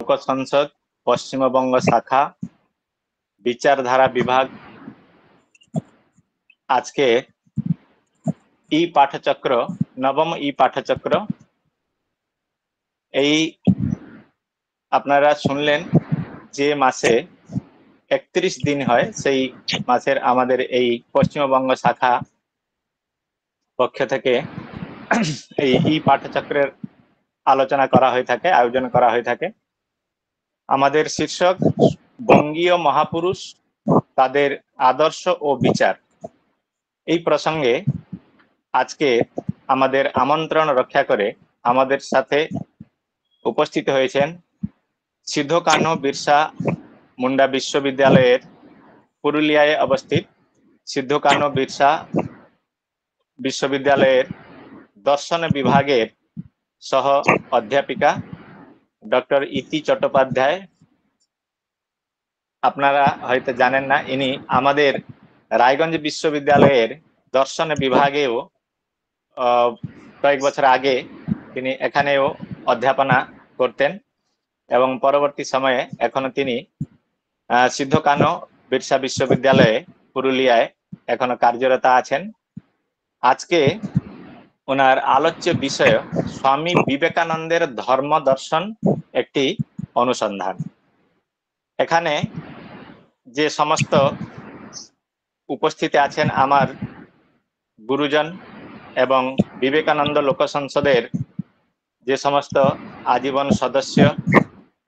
লোক সংসদ পশ্চিমবঙ্গ শাখা বিচারধারা বিভাগ আজকে ই পাঠচক্র নবম ই পাঠচক্র এই আপনারা শুনলেন যে মাসে 31 দিন হয় সেই মাসের আমাদের এই পশ্চিমবঙ্গ শাখা পক্ষ থেকে এই ই পাঠচক্রের আলোচনা করা হয়ে থাকে, আয়োজন করা হয়ে থাকে। আমাদের শীর্ষক বঙ্গীয় মহাপুরুষ, তাদের আদর্শ ও বিচার। এই প্রসঙ্গে আজকে আমাদের আমন্ত্রণ রক্ষা করে আমাদের সাথে উপস্থিত হয়েছেন সিদ্ধ কানহো বিরসা মুন্ডা বিশ্ববিদ্যালয়ের পুরুলিয়ায় অবস্থিত সিদ্ধ কানহো বিরসা বিশ্ববিদ্যালয়ের দর্শন বিভাগের সহ অধ্যাপিকা ডক্টর ইতি চট্টোপাধ্যায়। আপনারা হয়তো জানেন না, ইনি আমাদের রায়গঞ্জ বিশ্ববিদ্যালয়ের দর্শন বিভাগেও কয়েক বছর আগে তিনি এখানেও অধ্যাপনা করতেন এবং পরবর্তী সময়ে এখনো তিনি সিদ্ধ কানহো বিরসা বিশ্ববিদ্যালয়ে পুরুলিয়ায় এখনো কার্যরত আছেন। আজকে ওনার আলোচ্য বিষয় স্বামী বিবেকানন্দের ধর্ম দর্শন একটি অনুসন্ধান। এখানে যে সমস্ত উপস্থিত আছেন আমার গুরুজন এবং বিবেকানন্দ লোক সংসদের যে সমস্ত আজীবন সদস্য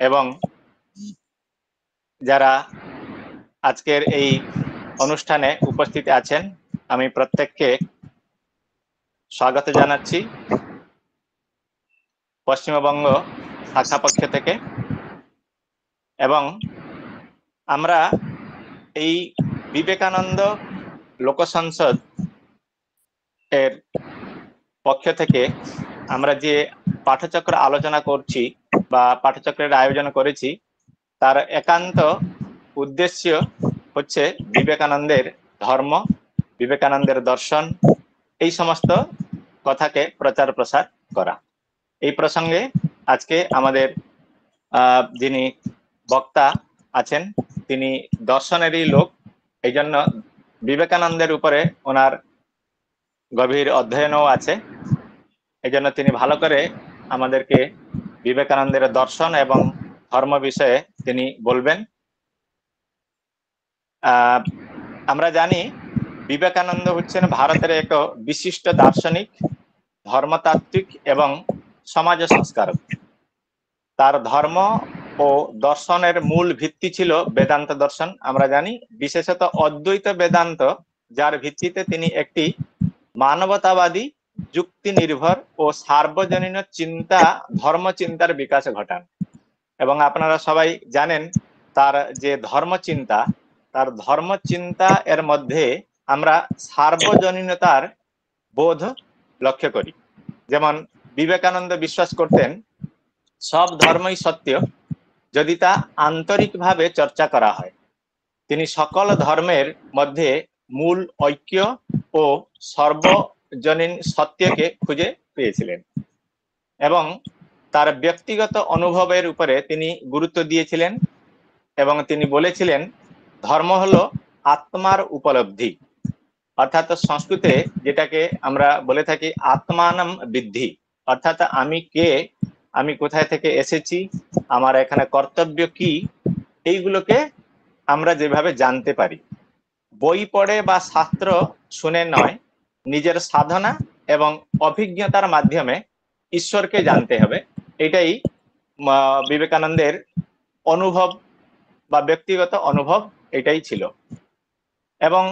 এবং যারা আজকের এই অনুষ্ঠানে উপস্থিত আছেন, আমি প্রত্যেককে স্বাগত জানাচ্ছি পশ্চিমবঙ্গ শাখা পক্ষ থেকে। এবং আমরা এই বিবেকানন্দ লোক সংসদ এর পক্ষ থেকে আমরা যে পাঠচক্র আলোচনা করছি বা পাঠচক্রের আয়োজন করেছি, তার একান্ত উদ্দেশ্য হচ্ছে বিবেকানন্দের ধর্ম, বিবেকানন্দের দর্শন, এই সমস্ত কথাকে প্রচার প্রসার করা। এই প্রসঙ্গে আজকে আমাদের যিনি বক্তা আছেন তিনি দর্শনেরই লোক, এই জন্য বিবেকানন্দের উপরে ওনার গভীর অধ্যয়নও আছে। এই জন্য তিনি ভালো করে আমাদেরকে বিবেকানন্দের দর্শন এবং ধর্ম বিষয়ে তিনি বলবেন। আমরা জানি বিবেকানন্দ হচ্ছেন ভারতের এক বিশিষ্ট দার্শনিক, ধর্মতাত্ত্বিক এবং সমাজ সংস্কারক। তার ধর্ম ও দর্শনের মূল ভিত্তি ছিল বেদান্ত দর্শন। আমরা জানি বিশেষত অদ্বৈত বেদান্ত, যার ভিত্তিতে তিনি একটি মানবতাবাদী, যুক্তি নির্ভর ও সার্বজনীন চিন্তা, ধর্ম চিন্তার বিকাশ ঘটান। এবং আপনারা সবাই জানেন তার যে ধর্মচিন্তা, তার ধর্মচিন্তা এর মধ্যে আমরা সার্বজনীনতার বোধ লক্ষ্য করি। যেমন বিবেকানন্দ বিশ্বাস করতেন সব ধর্মই সত্য যদি তা আন্তরিকভাবে চর্চা করা হয়। তিনি সকল ধর্মের মধ্যে মূল ঐক্য ও সর্বজনীন সত্যকে খুঁজে পেয়েছিলেন এবং তার ব্যক্তিগত অনুভবের উপরে তিনি গুরুত্ব দিয়েছিলেন এবং তিনি বলেছিলেন ধর্ম হলো আত্মার উপলব্ধি, অর্থাৎ সংস্কৃতে যেটাকে আমরা বলে থাকি আত্মানম বিদ্ধি, অর্থাৎ আমি কে, আমি কোথায় থেকে এসেছি, আমার এখানে কর্তব্য কি, এইগুলোকে আমরা যেভাবে জানতে পারি বই পড়ে বা শাস্ত্র শুনে নয়, নিজের সাধনা এবং অভিজ্ঞতার মাধ্যমে ঈশ্বরকে জানতে হবে। এটাই বিবেকানন্দের অনুভব বা ব্যক্তিগত অনুভব, এটাই ছিল। এবং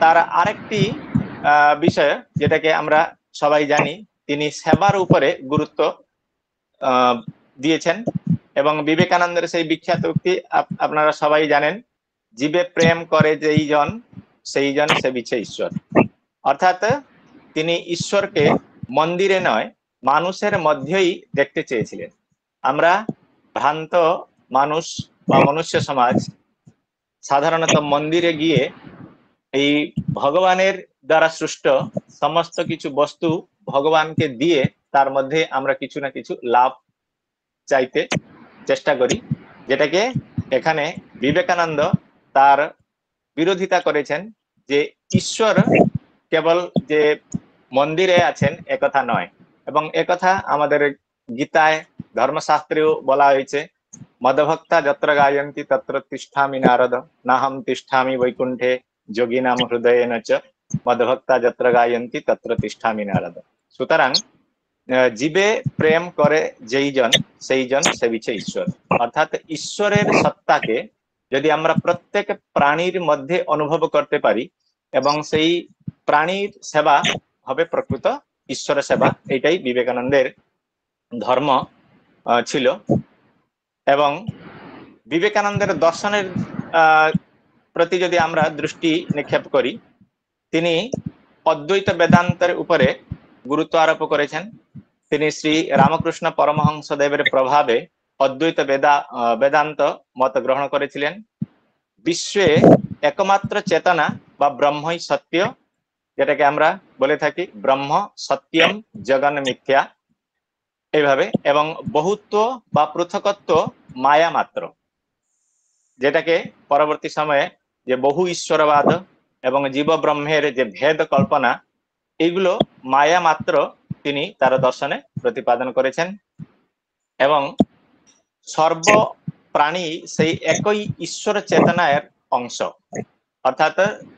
তার আরেকটি বিষয় যেটাকে আমরা সবাই জানি, তিনি সেবার উপরে গুরুত্ব দিয়েছেন। এবং বিবেকানন্দের সেই বিখ্যাত উক্তি আপনারা সবাই জানেন, জীবে প্রেম করে যেই জন সেই জন সেবিছে ঈশ্বর। অর্থাৎ তিনি ঈশ্বরকে মন্দিরে নয় মানুষের মধ্যেই দেখতে চেয়েছিলেন। আমরা ভ্রান্ত মানুষ বা মনুষ্য সমাজ সাধারণত মন্দিরে গিয়ে এই ভগবানের দ্বারা সৃষ্ট সমস্ত কিছু বস্তু ভগবানকে দিয়ে তার মধ্যে আমরা কিছু না কিছু লাভ চেষ্টা করি, যেটাকে এখানে বিবেকানন্দ তার বিরোধিতা করেছেন, যে ঈশ্বর কেবল যে মন্দিরে আছেন একথা নয়, এবং একথা আমাদের গীতায় ধর্মশাস্ত্রেও বলা হয়েছে, মদভক্তা যত্র গায়ন্তি তত্র তিষ্ঠামি নারদ, নাহম তিষ্ঠামি বৈকুণ্ঠে যোগিনাম হৃদয়েন চ, মদভক্তা যত্র গায়ন্তি তত্র তিষ্ঠামি নারদ। সুতরাং জীবে প্রেম করে যেইজন সেইজন সেবিছে ঈশ্বর। অর্থাৎ ঈশ্বরের সত্তাকে যদি আমরা প্রত্যেক প্রাণীর মধ্যে অনুভব করতে পারি, এবং সেই প্রাণীর সেবা হবে প্রকৃত ঈশ্বর সেবা, এটাই বিবেকানন্দের ধর্ম ছিল। এবং বিবেকানন্দের দর্শনের প্রতি যদি আমরা দৃষ্টি নিক্ষেপ করি, তিনি অদ্বৈত বেদান্তের উপরে গুরুত্ব আরোপ করেছেন। তিনি শ্রী রামকৃষ্ণ পরমহংস দেবের প্রভাবে অদ্বৈত বেদান্ত মত গ্রহণ করেছিলেন। বিশ্বে একমাত্র চেতনা বা ব্রহ্মই সত্য, যেটাকে আমরা বলে থাকি ব্রহ্ম সত্যম জগন মিথ্যা, এইভাবে। এবং বহুত্ব বা পৃথকত্ব মায়া মাত্র, যেটাকে পরবর্তী সময়ে যে বহু ঈশ্বরবাদ এবং জীব ব্রহ্মের যে ভেদ কল্পনা, এইগুলো মায়া মাত্র তিনি তার দর্শনে প্রতিপাদন করেছেন। এবং সর্ব প্রাণী সেই একই ঈশ্বর চেতনার অংশ, অর্থাৎ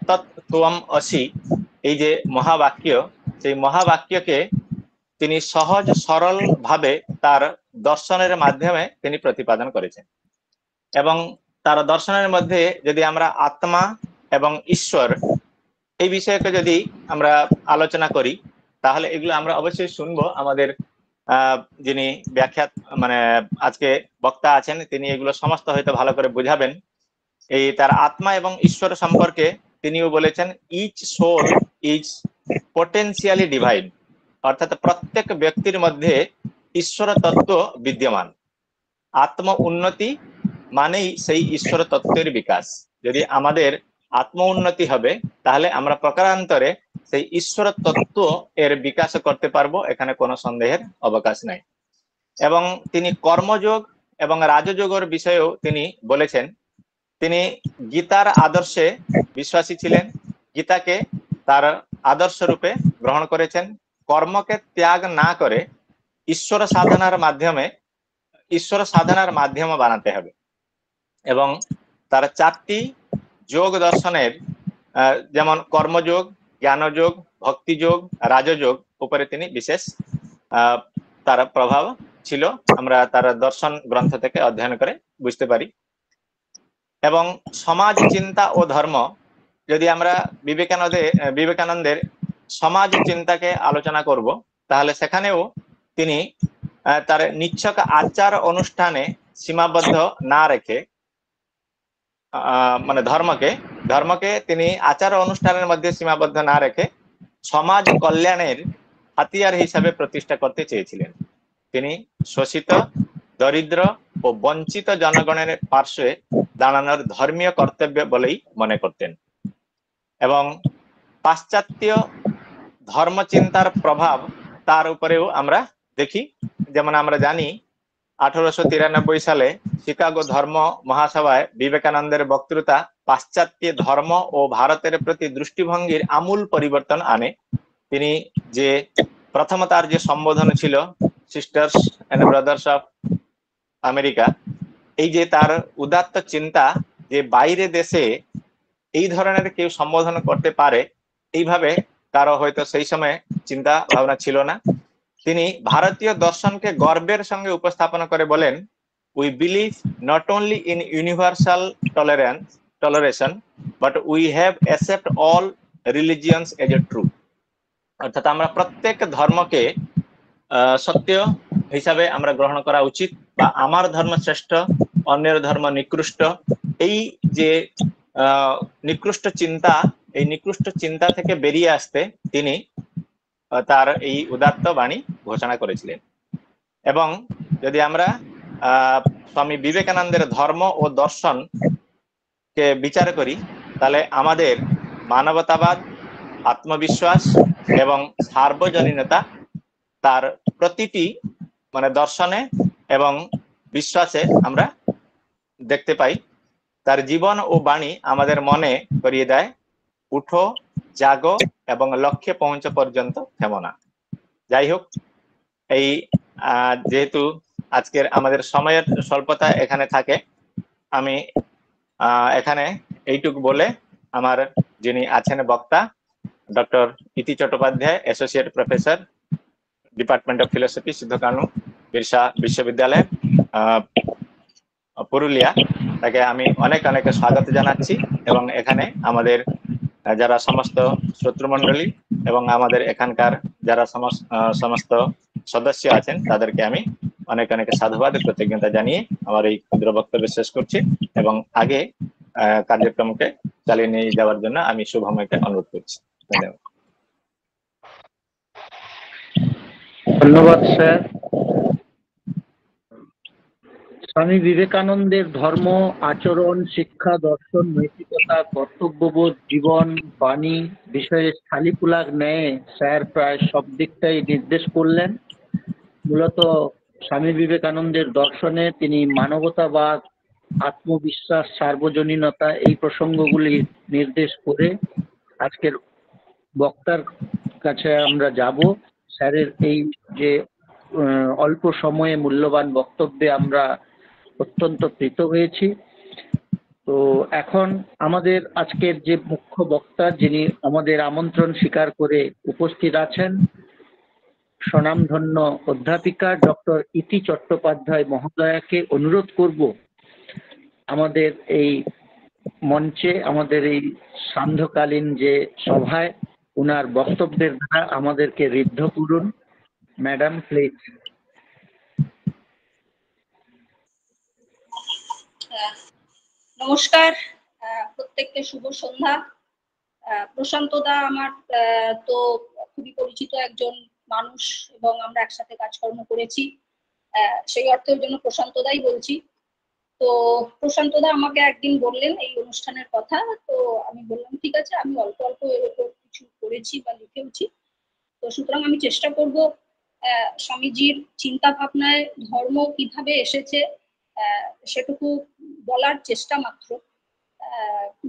তৎ অসি, এই যে মহাবাক্য, সেই মহাবাক্যকে তিনি সহজ সরল ভাবে তার দর্শনের মাধ্যমে তিনি প্রতিপাদন করেছেন। এবং তার দর্শনের মধ্যে যদি আমরা আত্মা এবং ঈশ্বর এই বিষয়কে যদি আমরা আলোচনা করি, তাহলে এগুলো আমরা অবশ্যই শুনবো। আমাদের যিনি ব্যাখ্যা মানে আজকে বক্তা আছেন, তিনি এগুলো সমস্ত হয়তো ভালো করে বুঝাবেন। এই তার আত্মা এবং ঈশ্বর সম্পর্কে তিনিও বলেছেন, each soul is potentially divine, অর্থাৎ প্রত্যেক ব্যক্তির মধ্যে ঈশ্বর তত্ত্ব বিদ্যমান। আত্ম উন্নতি মানেই সেই ঈশ্বর তত্ত্বের বিকাশ। যদি আমাদের আত্ম উন্নতি হবে, তাহলে আমরা প্রকারান্তরে সেই ঈশ্বর তত্ত্ব এর বিকাশ করতে পারবো, এখানে কোনো সন্দেহের অবকাশ নাই। এবং তিনি কর্মযোগ এবং রাজযোগের বিষয়েও তিনি বলেছেন। তিনি গীতার আদর্শে বিশ্বাসী ছিলেন, গীতাকে তার আদর্শ রূপে গ্রহণ করেছেন। কর্মকে ত্যাগ না করে ঈশ্বর সাধনার মাধ্যম বানাতে হবে। এবং তার 4টি যোগ দর্শনের, যেমন কর্মযোগ, জ্ঞানযোগ, ভক্তিযোগ, রাজযোগ উপরে তিনি বিশেষ তার প্রভাব ছিল, আমরা তার দর্শন গ্রন্থ থেকে অধ্যয়ন করে বুঝতে পারি। এবং সমাজ চিন্তা ও ধর্ম, যদি আমরা বিবেকানন্দের সমাজ চিন্তাকে আলোচনা করব, তাহলে সেখানেও তিনি তার নিচ্ছক আচার অনুষ্ঠানে সীমাবদ্ধ না রেখে, মানে ধর্মকে তিনি আচার অনুষ্ঠানের মধ্যে সীমাবদ্ধ না রেখে সমাজ কল্যাণের হাতিয়ার হিসাবে প্রতিষ্ঠা করতে চেয়েছিলেন। তিনি শোষিত, দরিদ্র ও বঞ্চিত জনগণের পার্শ্বে দাঁড়ানোর ধর্মীয় কর্তব্য বলেই মনে করতেন। এবং পাশ্চাত্য ধর্মচিন্তার প্রভাব তার উপরেও আমরা দেখি। যেমন আমরা জানি 1893 সালে শিকাগো ধর্ম মহাসভায় বিবেকানন্দের বক্তৃতা পাশ্চাত্য ধর্ম ও ভারতের প্রতি দৃষ্টিভঙ্গির আমূল পরিবর্তন আনে। তিনি যে প্রথম তার যে সম্বোধন ছিল, sisters and brothers of America, এই যে তার উদাত্ত চিন্তা, যে বাইরে দেশে এই ধরনের কেউ সম্বোধন করতে পারে, এইভাবে কারো হয়তো সেই সময় চিন্তা ভাবনা ছিল না। তিনি ভারতীয় দর্শনকে গর্বের সঙ্গে উপস্থাপন করে বলেন, we believe not only in universal toleration but we have accept all religions as a true. অর্থাৎ আমরা প্রত্যেক ধর্মকে সত্য হিসাবে আমরা গ্রহণ করা উচিত, বা আমার ধর্ম শ্রেষ্ঠ, অন্যের ধর্ম নিকৃষ্ট, এই যে নিকৃষ্ট চিন্তা, এই নিকৃষ্ট চিন্তা থেকে বেরিয়ে আসতে তিনি তার এই উদাত্ত বাণী ঘোষণা করেছিলেন। এবং যদি আমরা স্বামী বিবেকানন্দের ধর্ম ও দর্শন কে বিচার করি, তাহলে আমাদের মানবতাবাদ, আত্মবিশ্বাস এবং সার্বজনীনতা তার প্রতিটি মানে দর্শনে এবং বিশ্বাসে আমরা দেখতে পাই। তার জীবন ও বাণী আমাদের মনে করিয়ে দেয়, উঠো, জাগো এবং লক্ষ্যে পৌঁছা পর্যন্ত থেমো না। যাই হোক, এই যেহেতু আজকের আমাদের সময়ের স্বল্পতা এখানে থাকে, আমি এখানে এইটুকু বলে আমার যিনি আছেন বক্তা, ডক্টর ইতি Chattopadhyay, associate professor, department of philosophy, সিদ্ধ-কানু Birsa বিশ্ববিদ্যালয়, পুরুলিয়া, তাকে আমি অনেক অনেক স্বাগত জানাচ্ছি। এবং এখানে আমাদের যারা সমস্ত শ্রোতৃমণ্ডলী এবং আমাদের এখানকার যারা সমস্ত সদস্য আছেন তাদেরকে আমি অনেক অনেক সাধুবাদ কৃতজ্ঞতা জানিয়ে আমার এই ক্ষুদ্র বক্তব্য শেষ করছি এবং আগে কার্যক্রমকে চালিয়ে নিয়ে যাওয়ার জন্য আমি শুভময়কে অনুরোধ করছি। ধন্যবাদ। ধন্যবাদ স্যার। স্বামী বিবেকানন্দের ধর্ম, আচরণ, শিক্ষা, দর্শন, নৈতিকতা, কর্তব্যবোধ, জীবন, বাণী বিষয়ে থালিকুলার ন্যায় স্যার প্রায় সব দিকটাই নির্দেশ করলেন। মূলত স্বামী বিবেকানন্দের দর্শনে তিনি মানবতাবাদ, আত্মবিশ্বাস, সার্বজনীনতা এই প্রসঙ্গগুলি নির্দেশ করে আজকের বক্তার কাছে আমরা যাব। স্যারের এই যে অল্প সময়ে মূল্যবান বক্তব্যে আমরা অত্যন্ত প্রীত হয়েছি। তো এখন আমাদের আজকের যে মুখ্য বক্তা, যিনি আমাদের আমন্ত্রণ স্বীকার করে উপস্থিত আছেন, স্বনামধন্য অধ্যাপিকা ডক্টর ইতি চট্টোপাধ্যায় মহোদয়াকে অনুরোধ করব আমাদের এই মঞ্চে, আমাদের এই সান্ধ্যকালীন যে সভায় ওনার বক্তব্যের দ্বারা আমাদেরকে ঋদ্ধ করুন। Madam, please. নমস্কার, প্রত্যেককে শুভ সন্ধ্যা। প্রশান্ত দা আমার তো খুবই পরিচিত একজন মানুষ এবং আমরা একসাথে কাজকর্ম করেছি, সেই অর্থের জন্য প্রশান্ত দাই বলছি। তো প্রশান্ত দা আমাকে একদিন বললেন এই অনুষ্ঠানের কথা, তো আমি বললাম ঠিক আছে, আমি অল্প অল্প এর উপর কিছু করেছি বা লিখেওছি, তো সুতরাং আমি চেষ্টা করব স্বামীজির চিন্তা ভাবনায় ধর্ম কিভাবে এসেছে সেটুকু বলার চেষ্টা মাত্র।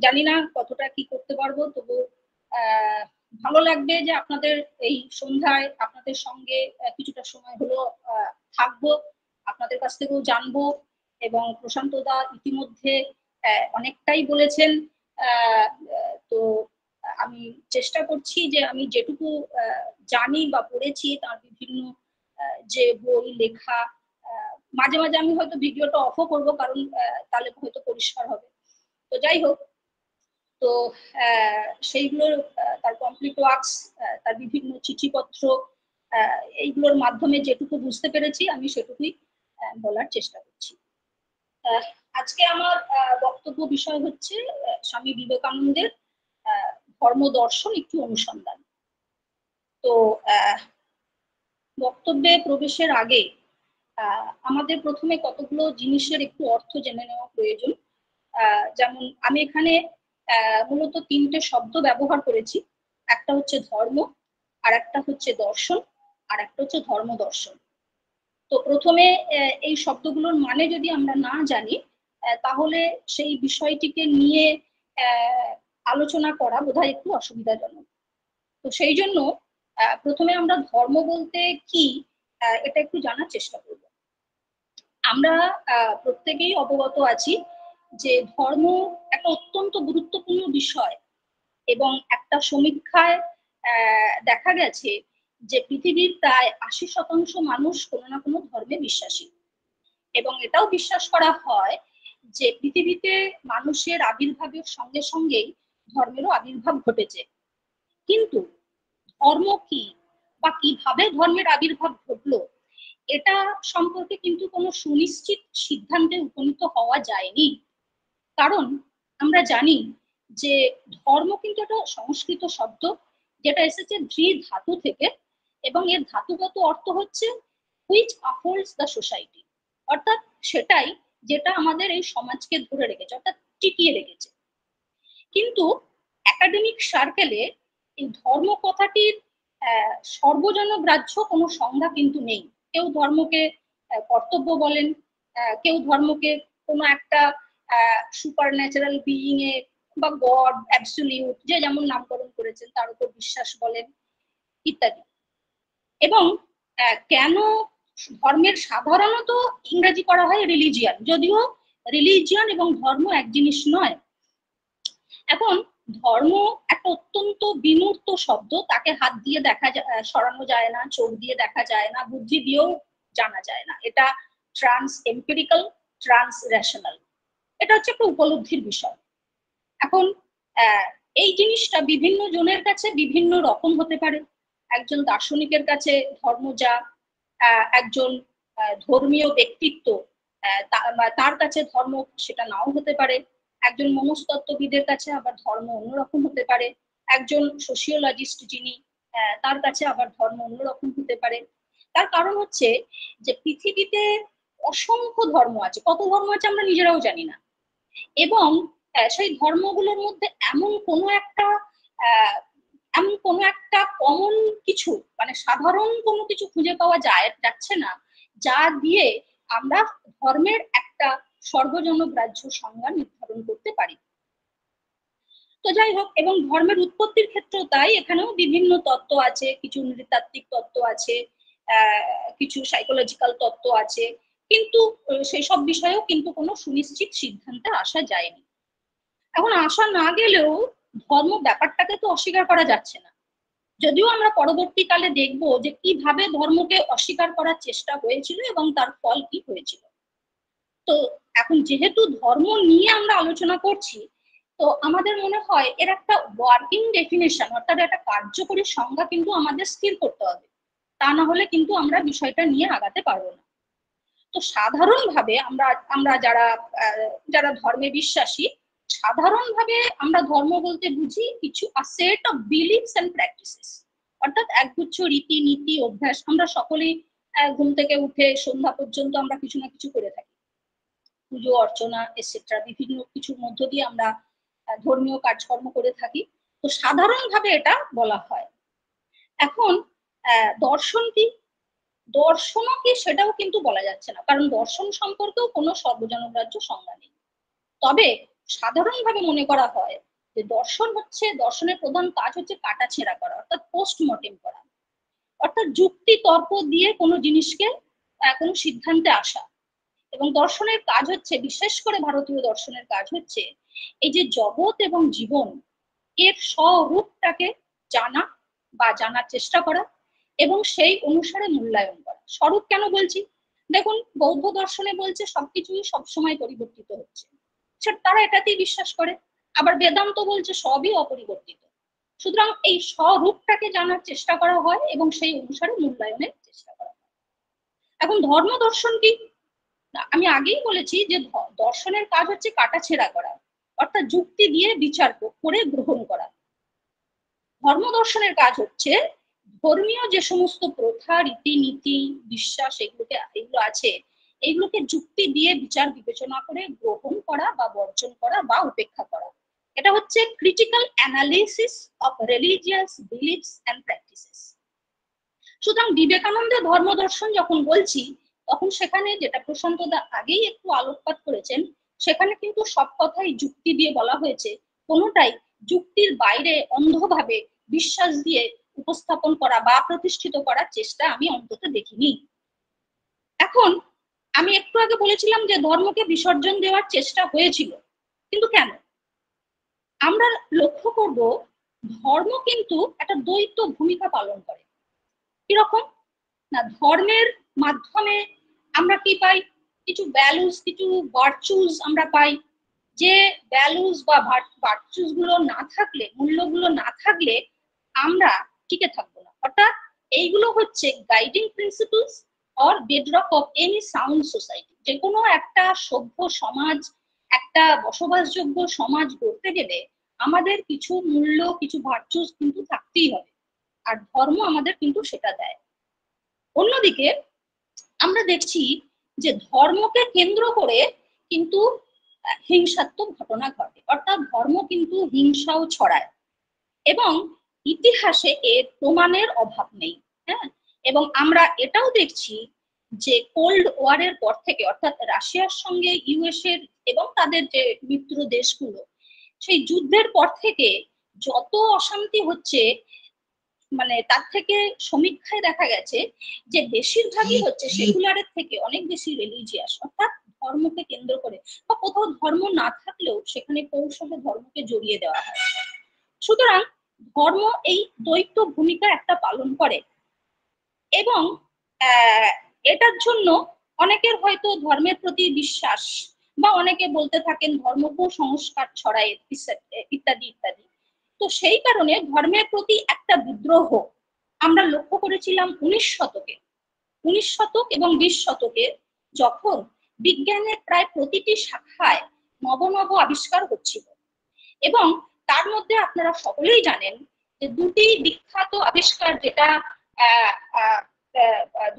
জানি না কতটা কি করতে পারবো, তবু ভালো লাগবে যে আপনাদের এই সন্ধ্যায় আপনাদের সঙ্গে কিছুটা সময় হলো থাকবো, আপনাদের কাছ থেকেও জানবো। এবং প্রশান্ত দা ইতিমধ্যে অনেকটাই বলেছেন, তো আমি চেষ্টা করছি যে আমি যেটুকু জানি বা পড়েছি তার বিভিন্ন যে বই লেখা, মাঝে মাঝে আমি হয়তো ভিডিওটা অফও করবো, কারণ তাহলে হয়তো পরিষ্কার হবে। তো যাই হোক, তো সেইগুলোর তার কমপ্লিট ওয়ার্কস, তার বিভিন্ন চিঠিপত্র, এইগুলোর মাধ্যমে যেটুকু বুঝতে পেরেছি আমি সেটুকুই বলার চেষ্টা করছি। আজকে আমার বক্তব্য বিষয় হচ্ছে স্বামী বিবেকানন্দের ধর্ম দর্শন একটি অনুসন্ধান। তো বক্তব্যে প্রবেশের আগে আমাদের প্রথমে কতগুলো জিনিসের একটু অর্থ জেনে নেওয়া প্রয়োজন। যেমন আমি এখানে মূলত তিনটে শব্দ ব্যবহার করেছি, একটা হচ্ছে ধর্ম, আর একটা হচ্ছে দর্শন, আর একটা হচ্ছে ধর্ম দর্শন। তো প্রথমে এই শব্দগুলোর মানে যদি আমরা না জানি তাহলে সেই বিষয়টিকে নিয়ে আলোচনা করা বোধহয় একটু অসুবিধাজনক। তো সেই জন্য প্রথমে আমরা ধর্ম বলতে কি এটা একটু জানার চেষ্টা করব। আমরা প্রত্যেকেই অবগত আছি যে ধর্ম একটা অত্যন্ত গুরুত্বপূর্ণ বিষয়, এবং একটা সমীক্ষায় দেখা গেছে যে পৃথিবীর প্রায় 80% মানুষ কোনো না কোনো ধর্মে বিশ্বাসী, এবং এটাও বিশ্বাস করা হয় যে পৃথিবীতে মানুষের আবির্ভাবের সঙ্গে সঙ্গেই ধর্মেরও আবির্ভাব ঘটেছে। কিন্তু ধর্ম কি বা কিভাবে ধর্মের আবির্ভাব ঘটলো এটা সম্পর্কে কিন্তু কোনো সুনিশ্চিত সিদ্ধান্তে উপনীত হওয়া যায়নি। কারণ আমরা জানি যে ধর্ম কিন্তু একটা সংস্কৃত শব্দ, যেটা এসেছে ধৃ ধাতু থেকে, এবং এর ধাতুগত অর্থ হচ্ছে হুইচ আপহোল্ডস দ্য সোসাইটি, অর্থাৎ সেটাই যেটা আমাদের এই সমাজকে ধরে রেখেছে, অর্থাৎ টিকিয়ে রেখেছে। কিন্তু একাডেমিক সার্কেলে এই ধর্ম কথাটির সর্বজনগ্রাহ্য কোনো সংজ্ঞা কিন্তু নেই। কেউ ধর্মকে কর্তব্য বলেন, কেউ ধর্মকে কোনো একটা সুপার ন্যাচারাল বিইং এ বা গড অ্যাবসলিউট যে যেমন নামকরণ করেছেন তার উপর বিশ্বাস বলেন ইত্যাদি। এবং কেন ধর্মের সাধারণত ইংরেজি করা হয় রিলিজিয়ান, যদিও রিলিজিয়ান এবং ধর্ম এক জিনিস নয়। এখন ধর্ম একটা অত্যন্ত বিমূর্ত শব্দ, তাকে হাত দিয়ে দেখা সরানো যায় না, চোখ দিয়ে দেখা যায় না, বুদ্ধি দিয়েও জানা যায় না। এটা ট্রান্স এম্পিরিক্যাল, ট্রান্স রেশনাল, এটা হচ্ছে একটা উপলব্ধির বিষয়। এখন এই জিনিসটা বিভিন্ন জনের কাছে বিভিন্ন রকম হতে পারে। একজন দার্শনিকের কাছে ধর্ম যা, একজন ধর্মীয় ব্যক্তিত্ব তার কাছে ধর্ম সেটা নাও হতে পারে। একজন মনস্তত্ত্ববিদের কাছে আবার ধর্ম অন্যরকম হতে পারে। একজন সোশিওলজিস্ট যিনি তার কাছে আবার ধর্ম অন্যরকম হতে পারে। তার কারণ হচ্ছে যে পৃথিবীতে অসংখ্য ধর্ম আছে, কত ধর্ম আছে আমরা নিজেরাও জানি না। এবং সেই ধর্মগুলোর মধ্যে এমন কোনো একটা কমন কিছু, মানে সাধারণ কোনো কিছু খুঁজে পাওয়া যাচ্ছে না যা দিয়ে আমরা ধর্মের একটা সর্বজনগ্রাহ্য সংজ্ঞা নির্ধারণ করতে পারি। তো যাই হোক, এবং ধর্মের উৎপত্তির ক্ষেত্রেও তাই, এখানেও বিভিন্ন তত্ত্ব আছে, কিছু নৃতাত্ত্বিক তত্ত্ব আছে, কিছু সাইকোলজিক্যাল তত্ত্ব আছে, কিন্তু সেসব বিষয়েও কিন্তু কোনো সুনিশ্চিত সিদ্ধান্তে আসা যায়নি। এখন আসা না গেলেও ধর্ম ব্যাপারটাকে তো অস্বীকার করা যাচ্ছে না, যদিও আমরা পরবর্তীকালে দেখব যে কিভাবে ধর্মকে অস্বীকার করার চেষ্টা হয়েছিল এবং তার ফল কি হয়েছিল। তো এখন যেহেতু ধর্ম নিয়ে আমরা আলোচনা করছি, তো আমাদের মনে হয় এর একটা ওয়ার্কিং ডেফিনেশন, অর্থাৎ একটা কার্যকরী সংজ্ঞা কিন্তু আমাদের স্থির করতে হবে, তা না হলে কিন্তু আমরা বিষয়টা নিয়ে আগাতে পারবো না। তো সাধারণভাবে আমরা যারা ধর্মে বিশ্বাসী, সাধারণভাবে আমরা ধর্ম বলতে বুঝি কিছু set of beliefs and practices, অর্থাৎ একগুচ্ছ রীতি নীতি অভ্যাস। আমরা সকলেই ঘুম থেকে উঠে সন্ধ্যা পর্যন্ত আমরা কিছু না কিছু করে থাকি, পুজো অর্চনা এটসেট্রা, বিভিন্ন কিছুর মধ্য দিয়ে আমরা ধর্মীয় কাজকর্ম করে থাকি। তো সাধারণভাবে এটা বলা হয়। এখন দর্শন কি, দর্শনও কি সেটাও কিন্তু বলা যাচ্ছে না, কারণ দর্শন সম্পর্কেও কোনো সর্বজনগ্রাহ্য সংজ্ঞা নেই। তবে সাধারণভাবে মনে করা হয় যে দর্শনের প্রধান কাজ হচ্ছে কাটাছেঁড়া করা, অর্থাৎ পোস্টমর্টেম করা, অর্থাৎ যুক্তি তর্ক দিয়ে কোনো জিনিসকে কোনো সিদ্ধান্তে আসা। এবং দর্শনের কাজ হচ্ছে, বিশেষ করে ভারতীয় দর্শনের কাজ হচ্ছে এই যে জগৎ এবং জীবন এর স্বরূপটাকে জানা বা জানার চেষ্টা করা এবং সেই অনুসারে মূল্যায়ন করা। স্বরূপ কেন বলছি, দেখুন বৌদ্ধ দর্শনে বলছে সবকিছুই সবসময় পরিবর্তিত হচ্ছে, তারা এটাতেই বিশ্বাস করে। আবার বেদান্ত বলছে সবই অপরিবর্তিত। সুতরাং এই স্বরূপটাকে জানার চেষ্টা করা হয় এবং সেই অনুসারে মূল্যায়নের চেষ্টা করা হয়। এখন ধর্ম দর্শন কি, আমি আগেই বলেছি যে দর্শনের কাজ হচ্ছে কাটাছেঁড়া করা, অর্থাৎ যুক্তি দিয়ে বিচার করে গ্রহণ করা। ধর্ম দর্শনের কাজ হচ্ছে ধর্মীয় যে সমস্ত প্রথা রীতিনীতি বিশ্বাস এগুলো আছে, এইগুলোকে যুক্তি দিয়ে বিচার বিবেচনা করে গ্রহণ করা বা বর্জন করা বা উপেক্ষা করা। এটা হচ্ছে critical analysis of religious beliefs and practices. সুতরাং বিবেকানন্দের ধর্ম দর্শন যখন বলছি, তখন সেখানে যেটা প্রশান্ত দা আগেই একটু আলোকপাত করেছেন, সেখানে কিন্তু সব কথাই যুক্তি দিয়ে বলা হয়েছে, কোনোটাই যুক্তির বাইরে অন্ধভাবে বিশ্বাস দিয়ে উপস্থাপন করা বা প্রতিষ্ঠিত করার চেষ্টা আমি অন্তত দেখিনি। এখন আমি একটু আগে বলেছিলাম যে ধর্মকে বিসর্জন দেওয়ার চেষ্টা হয়েছিল, কিন্তু কেন? আমরা লক্ষ্য করব ধর্ম কিন্তু একটা দ্বৈত ভূমিকা পালন করে। কিরকম না, ধর্মের মাধ্যমে আমরা কি পাই, কিছু ভ্যালুস, কিছু ভার্চুস আমরা পাই। যে ভ্যালুস বা ভার্চুস গুলো না থাকলে, মূল্যগুলো না থাকলে আমরা টিকে থাকবো না। অর্থাৎ এইগুলো হচ্ছে guiding principles or bedrock of any sound society. যে কোনো একটা সভ্য সমাজ, একটা বসবাসযোগ্য সমাজ গড়তে গেলে আমাদের কিছু মূল্য, কিছু ভার্চুস কিন্তু থাকতেই হবে, আর ধর্ম আমাদের কিন্তু সেটা দেয়। অন্যদিকে আমরা দেখছি যে ধর্মকে কেন্দ্র করে কিন্তু হিংসাত্মক ঘটনা ঘটে, অর্থাৎ ধর্ম কিন্তু হিংসাও ছড়ায় এবং ইতিহাসে এর প্রমাণের অভাব নেই। হ্যাঁ, এবং আমরা এটাও দেখছি যে কোল্ড ওয়ারের পর থেকে, অর্থাৎ রাশিয়ার সঙ্গে ইউএস এর এবং তাদের যে মিত্র দেশগুলো, সেই যুদ্ধের পর থেকে যত অশান্তি হচ্ছে, মানে তার থেকে সমীক্ষায় দেখা গেছে যে বেশিরভাগই হচ্ছে সেকুলারের থেকে অনেক বেশি রিলিজিয়াস, অর্থাৎ ধর্মকে কেন্দ্র করে, বা কোথাও ধর্ম না থাকলেও সেখানে কৌশলে ধর্মকে জড়িয়ে দেওয়া হয়। সুতরাং ধর্ম এই দ্বৈত ভূমিকা একটা পালন করে, এবং এটার জন্য অনেকের হয়তো ধর্মের প্রতি বিশ্বাস, বা অনেকে বলতে থাকেন ধর্ম সংস্কার ছড়ায় ইত্যাদি ইত্যাদি। তো সেই কারণে ধর্মের প্রতি একটা বিদ্রোহ আমরা লক্ষ্য করেছিলাম 19 শতক এবং 20 শতকে, যখন বিজ্ঞানের প্রায় প্রতিটি শাখায় নব নব আবিষ্কার হচ্ছিল। এবং তার মধ্যে আপনারা সকলেই জানেন যে দুটি বিখ্যাত আবিষ্কার যেটা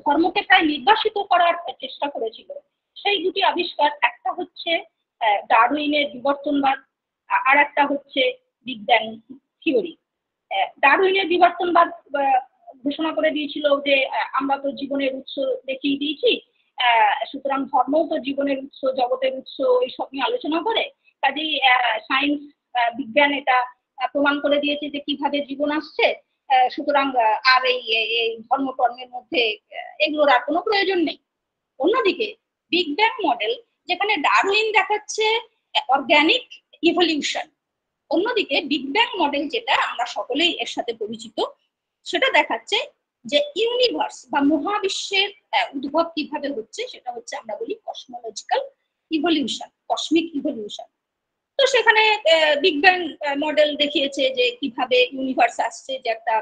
ধর্মকে প্রায় নির্বাসিত করার চেষ্টা করেছিল, সেই দুটি আবিষ্কার, একটা হচ্ছে ডারউইনের বিবর্তনবাদ, আর একটা হচ্ছে বিগ ব্যাং থিওরি। ডারউইনের বিবর্তনবাদ ঘোষণা করে দিয়েছিল যে আমরা তো জীবনের উৎস দেখিয়ে দিয়েছি, সুতরাং ধর্মও তো জীবনের উৎস, জগতের উৎস, এইসব নিয়ে আলোচনা করে। কাজেই সায়েন্স, বিজ্ঞান এটা প্রমাণ করে দিয়েছে যে কিভাবে জীবন আসছে, সুতরাং আর এই ধর্ম কর্মের মধ্যে এগুলোর আর কোনো প্রয়োজন নেই। অন্যদিকে বিগ ব্যাং মডেল, যেখানে ডারউইন দেখাচ্ছে অর্গানিক ইভলিউশন, অন্যদিকে বিগ ব্যাং মডেল যেটা আমরা সকলেই এর সাথে পরিচিত, সেটা দেখাচ্ছে যে ইউনিভার্স বা মহাবিশ্বের উদ্ভব কিভাবে হচ্ছে, সেটা হচ্ছে আমরা বলি কসমোলজিক্যাল ইভলিউশন, কসমিক ইভলিউশন। তো সেখানে বিগ ব্যাং মডেল দেখিয়েছে যে কিভাবে ইউনিভার্স আসছে, যে একটা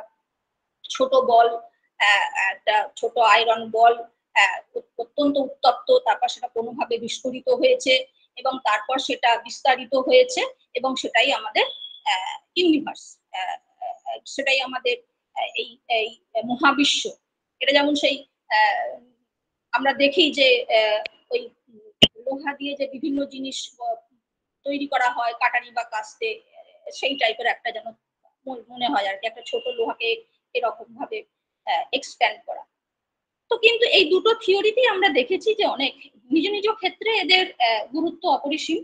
ছোট বল, একটা ছোট আয়রন বল, অত্যন্ত উত্তপ্ত, তারপর সেটা কোনোভাবে বিস্ফোরিত হয়েছে এবং তারপর সেটা বিস্তারিত হয়েছে, এবং সেটাই আমাদের ইউনিভার্স, সেটাই আমাদের এই এই মহাবিশ্ব। এটা যেমন সেই আমরা দেখি যে ওই লোহা দিয়ে যে বিভিন্ন জিনিস তৈরি করা হয়, কাটারি বা কাস্তে, সেই টাইপের একটা যেন মনে হয় আর কি, একটা ছোট লোহাকে এরকম ভাবে এক্সপ্যান্ড করা। তো কিন্তু এই দুটো থিওরিতেই আমরা দেখেছি যে অনেক নিজ নিজ ক্ষেত্রে এদের গুরুত্ব অপরিসীম,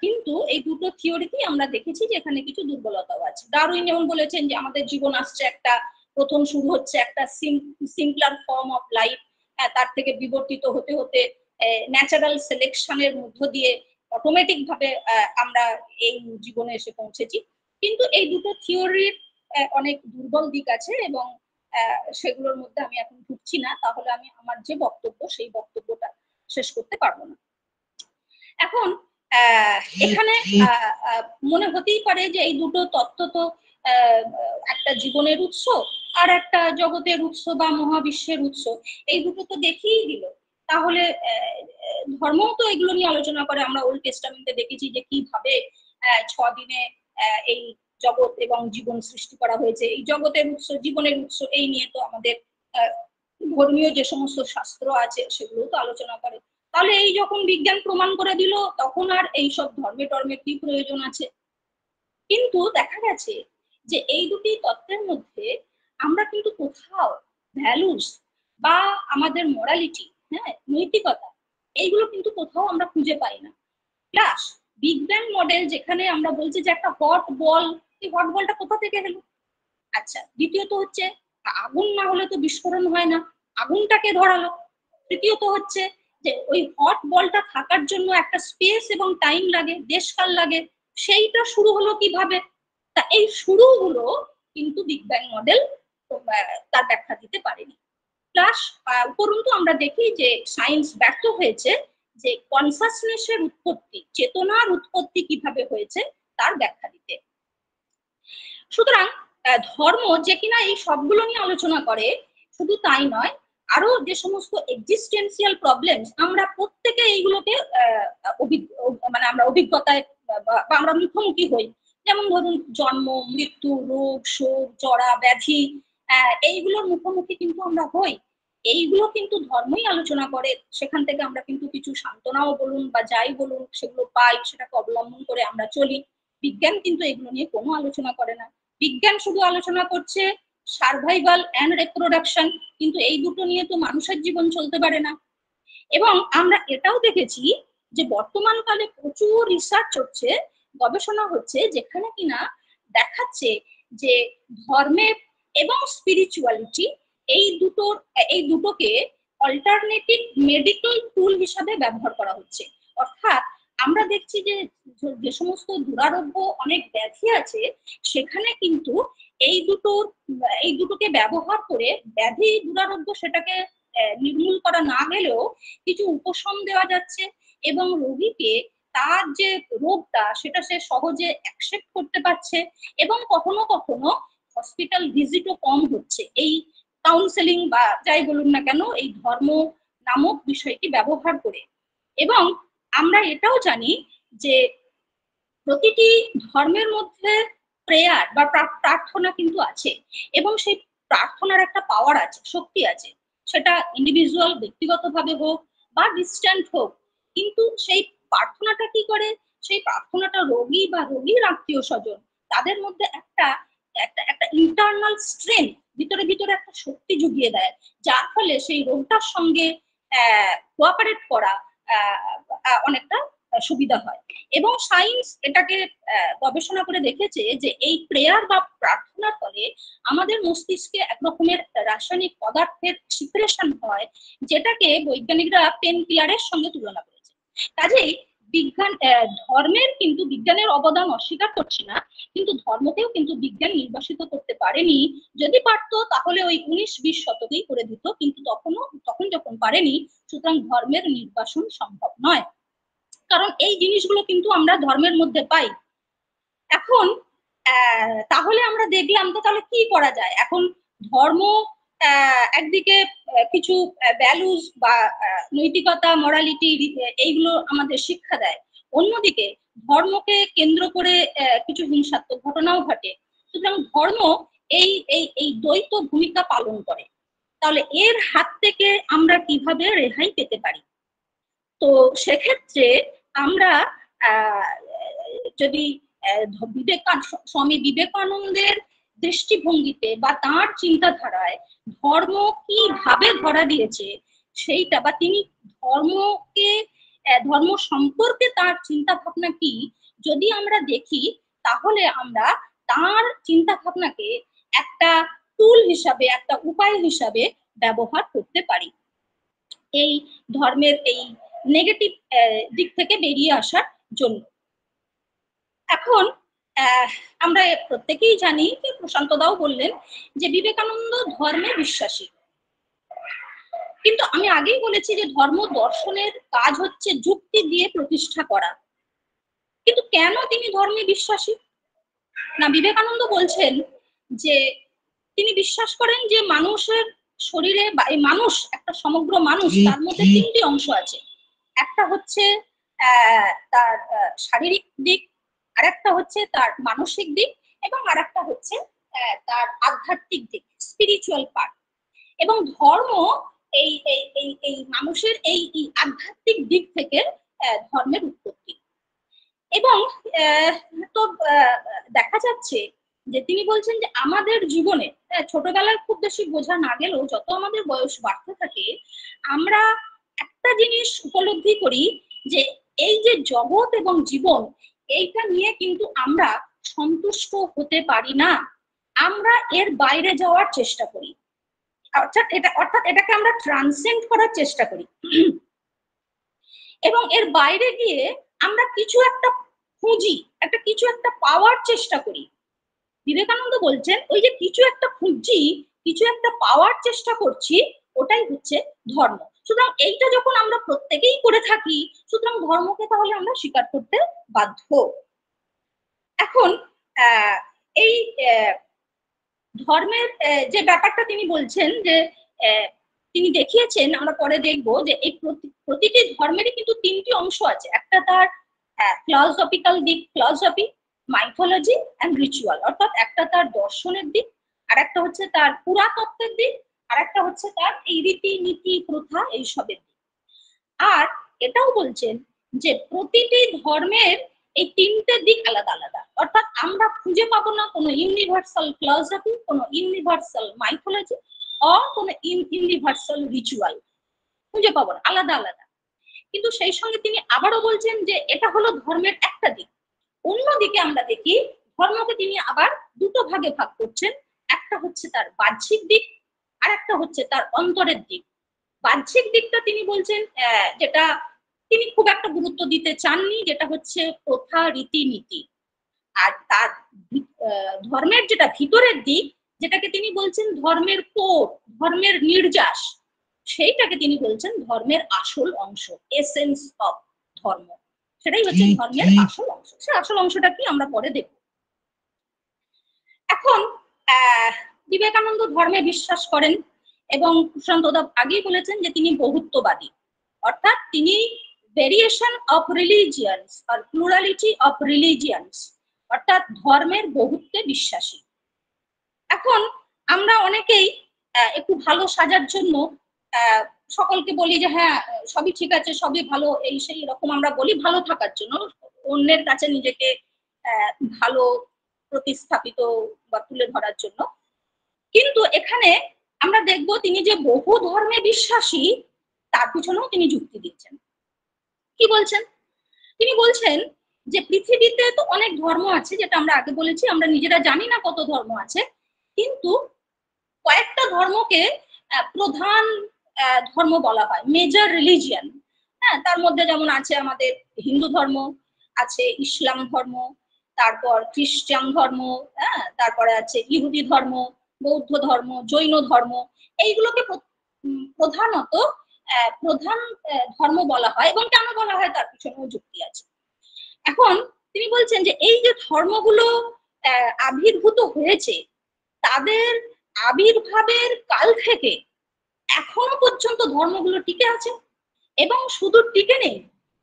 কিন্তু এই দুটো থিওরিতেই আমরা দেখেছি যে এখানে কিছু দুর্বলতাও আছে। ডারউইন যেমন বলেছেন যে আমাদের জীবন আসছে একটা, প্রথম শুরু হচ্ছে একটা সিম্পলার ফর্ম অফ লাইফ, তার থেকে বিবর্তিত হতে হতে ন্যাচারাল সিলেকশনের মধ্য দিয়ে অটোমেটিক ভাবে আমরা এই জীবনে এসে পৌঁছেছি। কিন্তু এই দুটো থিওরির অনেক দুর্বল দিক আছে, এবং সেগুলোর মধ্যে আমি এখন ঢুকছি না, তাহলে আমি আমার যে বক্তব্য সেই বক্তব্যটা শেষ করতে পারবো না। এখন এখানে মনে হতেই পারে যে এই দুটো তত্ত্ব তো একটা জীবনের উৎস আর একটা জগতের উৎস বা মহাবিশ্বের উৎস, এই দুটো তো দেখিয়েই দিল, তাহলে ধর্মও তো এগুলো নিয়ে আলোচনা করে। আমরা ওল্ড টেস্টামেন্টে দেখেছি যে কিভাবে 6 দিনে এই জগৎ এবং জীবন সৃষ্টি করা হয়েছে, এই জগতের উৎস, জীবনের উৎস, এই নিয়ে তো আমাদের ধর্মীয় যে সমস্ত শাস্ত্র আছে সেগুলো তো আলোচনা করে। তাহলে এই যখন বিজ্ঞান প্রমাণ করে দিল, তখন আর এইসব ধর্মে টর্মের কি প্রয়োজন আছে? কিন্তু দেখা গেছে যে এই দুটি তত্ত্বের মধ্যে আমরা কিন্তু কোথাও ভ্যালুস বা আমাদের মরালিটি, নৈতিকতা, এইগুলো কিন্তু কোথাও আমরা খুঁজে পাই না। প্লাস বিগ ব্যাং মডেল যেখানে আমরা বলছি যে একটা হট বল, এই হট বলটা কোথা থেকে এলো? আচ্ছা, দ্বিতীয়ত হচ্ছে আগুন না হলে তো বিস্ফোরণ হয় না, আগুনটাকে ধরালো। তৃতীয়ত হচ্ছে যে ওই হট বলটা থাকার জন্য একটা স্পেস এবং টাইম লাগে, দেশকাল লাগে, সেইটা শুরু হলো কিভাবে? তা এই শুরুগুলো কিন্তু বিগ ব্যাং মডেল তার ব্যাখ্যা দিতে পারেনি। প্লাস উপরন্তু আমরা দেখি যে সায়েন্স ব্যর্থ হয়েছে যে কনসাসনেসের উৎপত্তি, চেতনার উৎপত্তি কিভাবে হয়েছে তার ব্যাখ্যা দিতে। সুতরাং ধর্ম যে কিনা এই সবগুলো নিয়ে আলোচনা করে, শুধু তাই নয়, আরো যে সমস্ত এক্সিস্টেন্সিয়াল প্রবলেমস আমরা প্রত্যেকে এইগুলোকে মানে আমরা অভিজ্ঞতায় বা আমরা মুখোমুখি হই, যেমন ধরুন জন্ম, মৃত্যু, রোগ, শোক, জরা, ব্যাধি, এইগুলোর মুখোমুখি কিন্তু আমরা হই। এইগুলো কিন্তু ধর্মই আলোচনা করে, সেখান থেকে আমরা কিন্তু কিছু সান্ত্বনাও বলুন বা যাই বলুন সেগুলো পাই, সেটাকে অবলম্বন করে আমরা চলি। বিজ্ঞান কিন্তু এগুলো নিয়ে কোনো আলোচনা করে না। বিজ্ঞান শুধু আলোচনা করছে সার্ভাইভাল অ্যান্ড রিপ্রোডাকশন, কিন্তু এই দুটো নিয়ে তো মানুষের জীবন চলতে পারে না। এবং আমরা এটাও দেখেছি যে বর্তমানকালে প্রচুর রিসার্চ হচ্ছে, গবেষণা হচ্ছে, যেখানে কিনা দেখাচ্ছে যে ধর্মের এবং স্পিরিচুয়ালিটি এই দুটোকে অল্টারনেটিভ মেডিকেল টুল হিসাবে ব্যবহার করা হচ্ছে। অর্থাৎ আমরা দেখছি যে যে সমস্ত দুরারোগ্য অনেক ব্যাধি আছে, সেখানে কিন্তু এই দুটোকে ব্যবহার করে ব্যাধি দুরারোগ্য সেটাকে নির্মূল করা না গেলেও কিছু উপশম দেওয়া যাচ্ছে, এবং রোগীকে তার যে রোগটা সেটা সে সহজে অ্যাকসেপ্ট করতে পারছে, এবং কখনো কখনো হসপিটাল ভিজিটও কম হচ্ছে এই কাউন্সেলিং বা যাই বলুন না কেন এই ধর্ম নামক বিষয়টি ব্যবহার করে। এবং আমরা এটাও জানি যে প্রতিটি ধর্মের মধ্যে প্রেয়ার বা প্রার্থনা কিন্তু আছে, এবং সেই প্রার্থনার একটা পাওয়ার আছে, শক্তি আছে, সেটা ইন্ডিভিজুয়াল ব্যক্তিগতভাবে হোক বা ডিস্ট্যান্ট হোক, কিন্তু সেই প্রার্থনাটা কি করে, সেই প্রার্থনাটা রোগী বা রোগীর আত্মীয় স্বজন তাদের মধ্যে একটা একটা একটা ইন্টারনাল স্ট্রেংথ, ভিতরে ভিতরে একটা শক্তি জুগিয়ে দেয়, যার ফলে সেই রোগটার সঙ্গে কোঅপারেট করা অনেকটা সুবিধা হয়। এবং সায়েন্স এটাকে গবেষণা করে দেখেছে যে এই প্রেয়ার বা প্রার্থনার ফলে আমাদের মস্তিষ্কে এক রকমের রাসায়নিক পদার্থের সিক্রেশন হয়, যেটাকে বৈজ্ঞানিকরা পেন কিলারের সঙ্গে তুলনা করেছে। কাজেই বিজ্ঞান ধর্মের কিন্তু বিজ্ঞানের অবদান অস্বীকার করছি না, কিন্তু ধর্মকেও কিন্তু বিজ্ঞান নির্বাসিত করতে পারেনি। যদি পারতো তাহলে ওই 19-20 শতকেই করে দিত, কিন্তু তখন যখন পারেনি, সুতরাং ধর্মের নির্বাসন সম্ভব নয়, কারণ এই জিনিসগুলো কিন্তু আমরা ধর্মের মধ্যে পাই। এখন তাহলে আমরা দেখলাম তো, তাহলে কি করা যায়? এখন ধর্ম একদিকে কিছু ভ্যালুজ বা নৈতিকতা, মরালিটি এইগুলো আমাদের শিক্ষা দেয়, অন্যদিকে ধর্মকে কেন্দ্র করে কিছু হিংসাত্মক ঘটনাও ঘটে। সুতরাং ধর্ম এই এই এই দ্বৈত ভূমিকা পালন করে। তাহলে এর হাত থেকে আমরা কিভাবে রেহাই পেতে পারি? তো সেক্ষেত্রে আমরা যদি স্বামী বিবেকানন্দের দৃষ্টিভঙ্গিতে বা তাঁর চিন্তাধারায় ধর্ম কিভাবে ধরা দিয়েছে সেইটা, বা তিনি ধর্ম সম্পর্কে তার চিন্তা ভাবনা কি, যদি আমরা দেখি, তাহলে আমরা তার চিন্তা ভাবনাকে একটা টুল হিসাবে, একটা উপায় হিসাবে ব্যবহার করতে পারি এই ধর্মের এই নেগেটিভ দিক থেকে বেরিয়ে আসার জন্য। এখন আমরা প্রত্যেকেই জানি, যে প্রশান্ত দাও বললেন যে বিবেকানন্দ ধর্মে বিশ্বাসী, কিন্তু আমি আগেই বলেছি যে ধর্ম দর্শনের কাজ হচ্ছে যুক্তি দিয়ে প্রতিষ্ঠা করা। কিন্তু কেন তিনি ধর্মে বিশ্বাসী? না, বিবেকানন্দ বলছেন যে তিনি বিশ্বাস করেন যে মানুষের শরীরে, বা এই মানুষ একটা সমগ্র মানুষ, তার মধ্যে 3টি অংশ আছে। একটা হচ্ছে তার শারীরিক দিক, আরেকটা হচ্ছে তার মানসিক দিক, এবং আরেকটা হচ্ছে তার আধ্যাত্মিক দিক, স্পিরিচুয়াল পার্ট। এবং ধর্ম এই এই এই এই মানুষের এই আধ্যাত্মিক দিক থেকে ধর্মের উৎপত্তি। এবং তো দেখা যাচ্ছে যে তিনি বলছেন যে আমাদের জীবনে ছোটবেলায় খুব বেশি বোঝা না গেলেও যত আমাদের বয়স বাড়তে থাকে, আমরা একটা জিনিস উপলব্ধি করি যে এই যে জগৎ এবং জীবন, এইটা নিয়ে কিন্তু আমরা সন্তুষ্ট হতে পারি না, আমরা এর বাইরে যাওয়ার চেষ্টা করি, অর্থাৎ এটাকে আমরা ট্রান্সেন্ড করার চেষ্টা করি, এবং এর বাইরে গিয়ে আমরা কিছু একটা খুঁজি, কিছু একটা পাওয়ার চেষ্টা করি। বিবেকানন্দ বলছেন ওই যে কিছু একটা খুঁজছি, কিছু একটা পাওয়ার চেষ্টা করছি, ওটাই হচ্ছে ধর্ম। সুতরাং এইটা যখন আমরা প্রত্যেকেই করে থাকি, সুতরাং ধর্মকে তাহলে আমরা স্বীকার করতে বাধ্য। এখন এই ধর্মের যে ব্যাপারটা তিনি বলছেন, যে তিনি দেখিয়েছেন, আমরা পরে দেখবো যে এই প্রতিটি ধর্মেরই কিন্তু 3টি অংশ আছে। একটা তার ফিলসফিক্যাল দিক, ফিলসফি, মাইথোলজি অ্যান্ড রিচুয়াল, অর্থাৎ একটা তার দর্শনের দিক, আর একটা হচ্ছে তার পুরাতত্ত্বের দিক, আর একটা হচ্ছে তার এই রীতি নীতি প্রথা এইসবের দিক। আর এটাও বলছেন যে প্রতিটি ধর্মের এই তিনটে দিক আলাদা আলাদা, অর্থাৎ আমরা খুঁজে পাবো না কোনো ইউনিভার্সাল ফিলসফি, কোনো ইউনিভার্সাল মাইথোলজি কোনো ইউনিভার্সাল রিচুয়াল খুঁজে পাবো না, আলাদা আলাদা। কিন্তু সেই সঙ্গে তিনি আবারও বলছেন যে এটা হলো ধর্মের একটা দিক। অন্যদিকে আমরা দেখি ধর্মকে তিনি আবার দুটো ভাগে ভাগ করছেন, একটা হচ্ছে তার বাহ্যিক দিক আর একটা হচ্ছে তার অন্তরের দিক। বাহ্যিক দিকটা তিনি বলছেন যেটা তিনি খুব একটা গুরুত্ব দিতে চাননি, যেটা হচ্ছে প্রথা রীতিনীতি। আর তার ধর্মের যেটা ভিতরের দিক, যেটাকে তিনি বলছেন ধর্মের কোর, ধর্মের নির্যাস, সেইটাকে তিনি বলছেন ধর্মের আসল অংশ, এসেন্স অফ ধর্ম। সেটাই হচ্ছে ধর্মের আসল অংশ। সে আসল অংশটা কি আমরা পরে দেখব। এখন বিবেকানন্দ ধর্মে বিশ্বাস করেন এবং সুশান্ত দাব আগেই বলেছেন যে তিনি বহুত্ববাদী, অর্থাৎ তিনি ভেরিয়েশন অফ রিলিজিয়ান্স আর প্লুরালিটি অফ রিলিজিয়ান্স, অর্থাৎ ধর্মের বহুত্বে বিশ্বাসী। এখন আমরা অনেকেই একটু ভালো সাজার জন্য সকলকে বলি যে হ্যাঁ সবই ঠিক আছে, সবই ভালো, এই সেই রকম আমরা বলি ভালো থাকার জন্য, অন্যের কাছে নিজেকে ভালো প্রতিস্থাপিত বা তুলে ধরার জন্য। কিন্তু এখানে আমরা দেখব তিনি যে বহু ধর্মে বিশ্বাসী তার পিছনেও তিনি যুক্তি দিচ্ছেন। কি বলছেন? তিনি বলছেন যে পৃথিবীতে তো অনেক ধর্ম আছে, যেটা আমরা আগে বলেছি, আমরা নিজেরা জানি না কত ধর্ম আছে, কিন্তু কয়েকটা ধর্মকে প্রধান ধর্ম বলা হয়, মেজর রিলিজিয়ান। হ্যাঁ, তার মধ্যে যেমন আছে আমাদের হিন্দু ধর্ম, আছে ইসলাম ধর্ম, তারপর খ্রিস্টান ধর্ম, হ্যাঁ, তারপরে আছে ইহুদি ধর্ম, বৌদ্ধ ধর্ম, জৈন ধর্ম। এইগুলোকে প্রধানত প্রধান ধর্ম বলা হয়, এবং কেন বলা হয় তার পিছনেও যুক্তি আছে। এখন তিনি বলছেন যে এই যে ধর্মগুলো আবির্ভূত হয়েছে, তাদের আবির্ভাবের কাল থেকে এখনো পর্যন্ত ধর্মগুলো টিকে আছে, এবং শুধু টিকে নেই,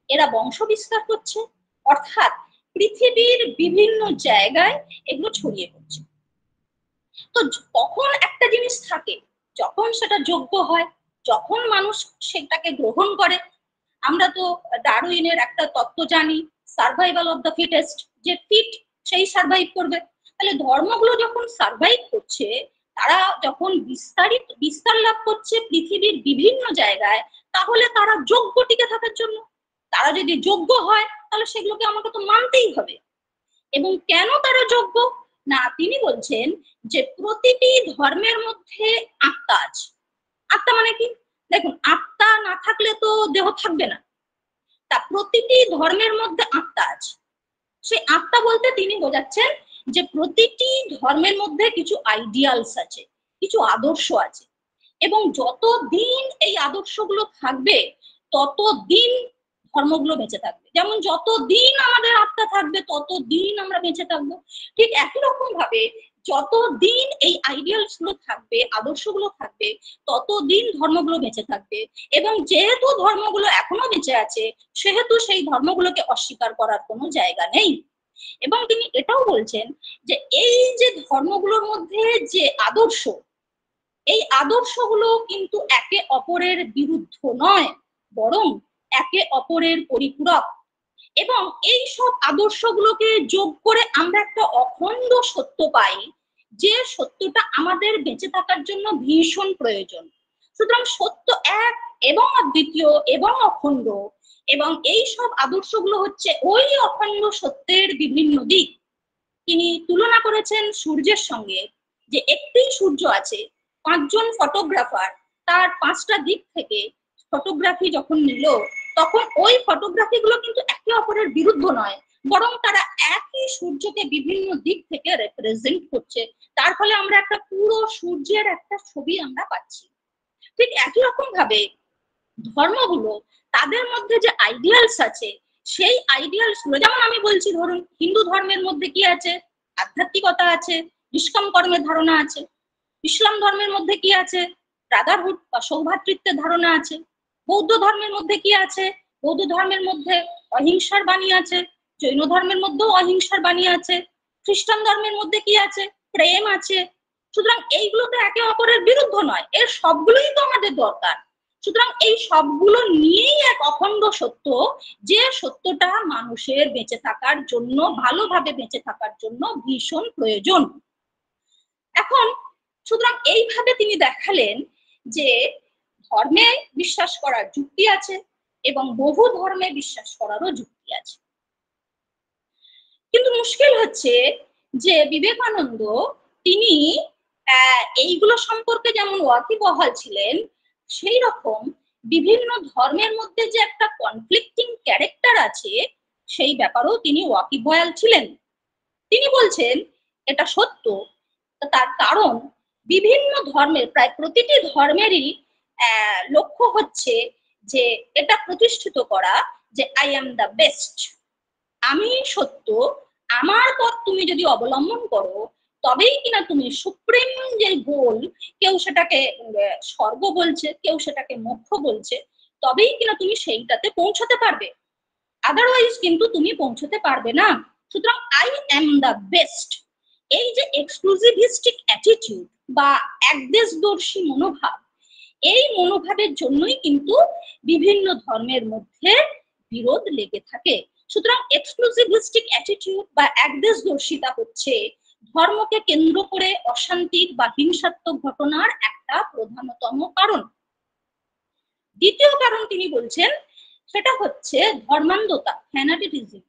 এরা বংশ বিস্তার করছে, অর্থাৎ পৃথিবীর বিভিন্ন জায়গায় এগুলো ছড়িয়ে পড়ছে। তো কখন একটা জিনিস থাকে, যখন সেটা যোগ্য হয়, যখন মানুষ সেটাকে গ্রহণ করে। আমরা তো ডারউইনের একটা তত্ত্ব জানি, সার্ভাইভাল অফ দ্য ফিটেস্ট, যে ফিট সেই সার্ভাইভ করবে। তাহলে ধর্মগুলো যখন সার্ভাইভ করছে, তারা যখন বিস্তার লাভ করছে পৃথিবীর বিভিন্ন জায়গায়, তাহলে তারা যোগ্য টিকে থাকার জন্য। তারা যদি যোগ্য হয় তাহলে সেগুলোকে আমাকে তো মানতেই হবে। এবং কেন তারা যোগ্য? না, তিনি বলছেন যে প্রতিটি ধর্মের মধ্যে আত্মা আছে। আত্মা মানে কি? দেখুন, আত্মা না থাকলে তো দেহ থাকবে না। তা প্রতিটি ধর্মের মধ্যে আত্মা আছে। সেই আত্মা বলতে তিনি বোঝাচ্ছেন যে প্রতিটি ধর্মের মধ্যে কিছু আইডিয়ালস আছে, কিছু আদর্শ আছে, এবং যতদিন এই আদর্শগুলো থাকবে ততদিন ধর্মগুলো বেঁচে থাকবে। যেমন যতদিন আমাদের আত্মা থাকবে ততদিন আমরা বেঁচে থাকবো, ঠিক একই রকম ভাবে যতদিন এই আইডিয়ালস গুলো থাকবে, আদর্শগুলো থাকবে, ততদিন ধর্মগুলো বেঁচে থাকবে। এবং যেহেতু ধর্মগুলো এখনো বেঁচে আছে, সেহেতু সেই ধর্মগুলোকে অস্বীকার করার কোনো জায়গা নেই। এবং তিনি এটাও বলছেন যে এই যে ধর্মগুলোর মধ্যে যে আদর্শ, এই আদর্শগুলো কিন্তু একে অপরের বিরুদ্ধ নয়, বরং একে অপরের পরিপূরক। এবং এই সব আদর্শগুলোকে যোগ করে আমরা একটা অখণ্ড সত্য পাই, যে সত্যটা আমাদের বেঁচে থাকার জন্য ভীষণ প্রয়োজন। সুতরাং সত্য এক এবং অদ্বিতীয় এবং অখণ্ড, এবং এই সব আদর্শগুলো হচ্ছে ওই অখণ্ড সত্যের বিভিন্ন দিক। তিনি তুলনা করেছেন সূর্যের সঙ্গে, যে একটি সূর্য আছে, 5 জন ফটোগ্রাফার তার 5টা দিক থেকে ফটোগ্রাফি যখন নিল, তখন ওই ফটোগ্রাফি গুলো কিন্তু একে অপরের বিরুদ্ধ নয়, বরং তারা একই সূর্যকে বিভিন্ন দিক থেকে রিপ্রেজেন্ট করছে। তার ফলে আমরা একটা পুরো সূর্যের একটা ছবি আমরা পাচ্ছি। ঠিক একই রকম ভাবে ধর্মগুলো, তাদের মধ্যে যে আইডিয়ালস আছে, সেই আইডিয়ালস গুলো, যেমন আমি বলছি ধরুন হিন্দু ধর্মের মধ্যে কি আছে? আধ্যাত্মিকতা আছে, নিষ্কাম কর্মের ধারণা আছে। ইসলাম ধর্মের মধ্যে কি আছে? ব্রাদারহুড বা সৌভ্রাতৃত্বের ধারণা আছে। বৌদ্ধ ধর্মের মধ্যে কি আছে? বৌদ্ধ ধর্মের মধ্যে অহিংসার বাণী আছে। জৈন ধর্মের মধ্যেও অহিংসার বাণী আছে। খ্রিস্টান ধর্মের মধ্যে কি আছে? প্রেম আছে। সুতরাং এইগুলো তো একে অপরের বিরুদ্ধ নয়, এর সবগুলোই তো আমাদের দরকার। সুতরাং এই সবগুলো নিয়েই এক অখণ্ড সত্য, যে সত্যটা মানুষের বেঁচে থাকার জন্য, ভালোভাবে বেঁচে থাকার জন্য ভীষণ প্রয়োজন। এখন সুতরাং এইভাবে তিনি দেখালেন যে ধর্মে বিশ্বাস করার যুক্তি আছে এবং বহু ধর্মে বিশ্বাস করারও যুক্তি আছে। কিন্তু মুশকিল হচ্ছে যে বিবেকানন্দ তিনি এইগুলো সম্পর্কে যেমন ওয়াকিবহাল ছিলেন, সেই রকম বিভিন্ন ধর্মের মধ্যে যে একটা কনফ্লিক্টিং ক্যারেক্টার আছে সেই ব্যাপারেও তিনি ওয়াকিবহাল ছিলেন। তিনি বলছেন এটা সত্য, তার কারণ বিভিন্ন ধর্মের, প্রায় প্রতিটি ধর্মেরই লক্ষ্য হচ্ছে যে এটা প্রতিষ্ঠিত করা যে আই এম দ্য বেস্ট, আমি সত্য, আমার পথ তুমি যদি অবলম্বন করো তবেই কিনা তুমি সুপ্রিম যে গোল, কেউ সেটাকে স্বর্গ বলছে, কেউ সেটাকে মোক্ষ বলছে, তবেই কিনা তুমি সেইটাতে পৌঁছতে পারবে, আদারওয়াইজ কিন্তু তুমি পৌঁছতে পারবে না। সুতরাং আই এম দ্য বেস্ট, এই যে এক্সক্লুসিভিস্টিক অ্যাটিটিউড বা একদেশদর্শী মনোভাব, এই মনোভাবের জন্যই কিন্তু বিভিন্ন ধর্মের মধ্যে বিরোধ লেগে থাকে। সুতরাং এক্সক্লুসিভিস্টিক অ্যাটিটিউড বা একদেশদর্শিতা হচ্ছে ধর্মকে কেন্দ্র করে অশান্তির বা হিংসাত্মক ঘটনার একটা প্রধানতম কারণ। দ্বিতীয় কারণ তিনি বলছেন সেটা হচ্ছে ধর্মান্ধতা, ফ্যানাটিটিজম।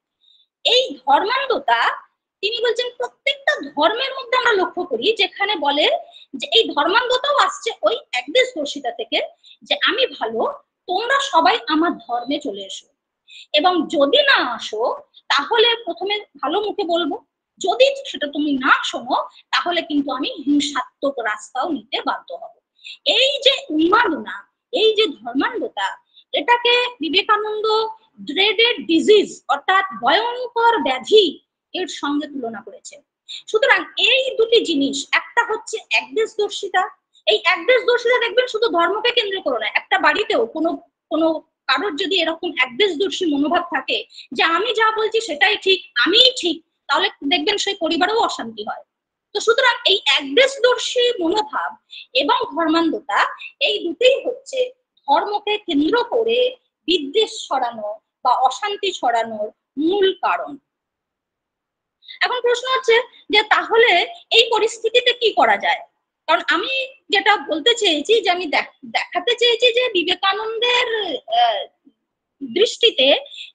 এই ধর্মান্ধতা তিনি বলছেন প্রত্যেকটা ধর্মের মধ্যে আমরা লক্ষ্য করি, যেখানে বলে যে এই ধর্মান্ধতাও আসছে ওই একদেশদর্শিতা থেকে, যে আমি ভালো, তোমরা সবাই আমার ধর্মে চলে এসো, এবং যদি না আসো তাহলে প্রথমে ভালো মুখে বলবো, যদি সেটা তুমি না শোনো তাহলে কিন্তু আমি হিংসাত্মক রাস্তাও নিতে বাধ্য হব। এই যে উন্মাদনা, এই যে ধর্মান্ধতা, এটাকে বিবেকানন্দ ড্রেডেড ডিজিজ অর্থাৎ ভয়ঙ্কর ব্যাধি এর সঙ্গে তুলনা করেছে। সুতরাং এই দুটি জিনিস, একটা হচ্ছে একদেশদর্শিতা, এই একদেশদর্শিতা দেখবেন শুধু ধর্মকে কেন্দ্র করে না, একটা বাড়িতেও কোনো কারোর যদি এরকম একদেশদর্শী মনোভাব থাকে যে আমি যা বলছি সেটাই ঠিক, আমিই ঠিক, তাহলে দেখবেন সেই পরিবারেও অশান্তি হয়। তো সুতরাং এই একদেশদর্শী মনোভাব এবং ধর্মান্ধতা, এই দুটোই হচ্ছে ধর্মকে কেন্দ্র করে বিদ্বেষ ছড়ানো বা অশান্তি ছড়ানোর মূল কারণ। এখন প্রশ্ন হচ্ছে যে তাহলে এই পরিস্থিতিতে কি করা যায়? কারণ আমি যেটা বলতে চেয়েছি, যে আমি দেখাতে চেয়েছি যে বিবেকানন্দের দৃষ্টিতে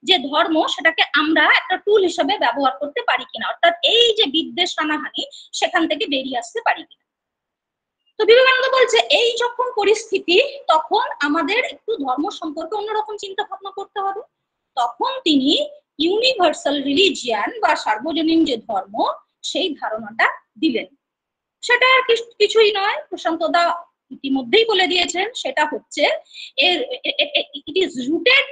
যে ধর্ম, সেটাকে আমরা একটা টুল হিসেবে ব্যবহার করতে পারি কিনা, অর্থাৎ এই যে বিদ্বেষ হানাহানি সেখান থেকে বেরিয়ে আসতে পারি কিনা। তো বিবেকানন্দ বলছে এই যখন পরিস্থিতি, তখন আমাদের একটু ধর্ম সম্পর্কে অন্যরকম চিন্তা ভাবনা করতে হবে। তখন তিনি ইউনিভার্সাল রিলিজিয়ান বা সার্বজনীন যে ধর্ম, সেই ধারণাটা দিলেন। সেটা কিছুই নয়, প্রশান্ত দা ইতিমধ্যেই বলে দিয়েছেন, সেটা হচ্ছে it is rooted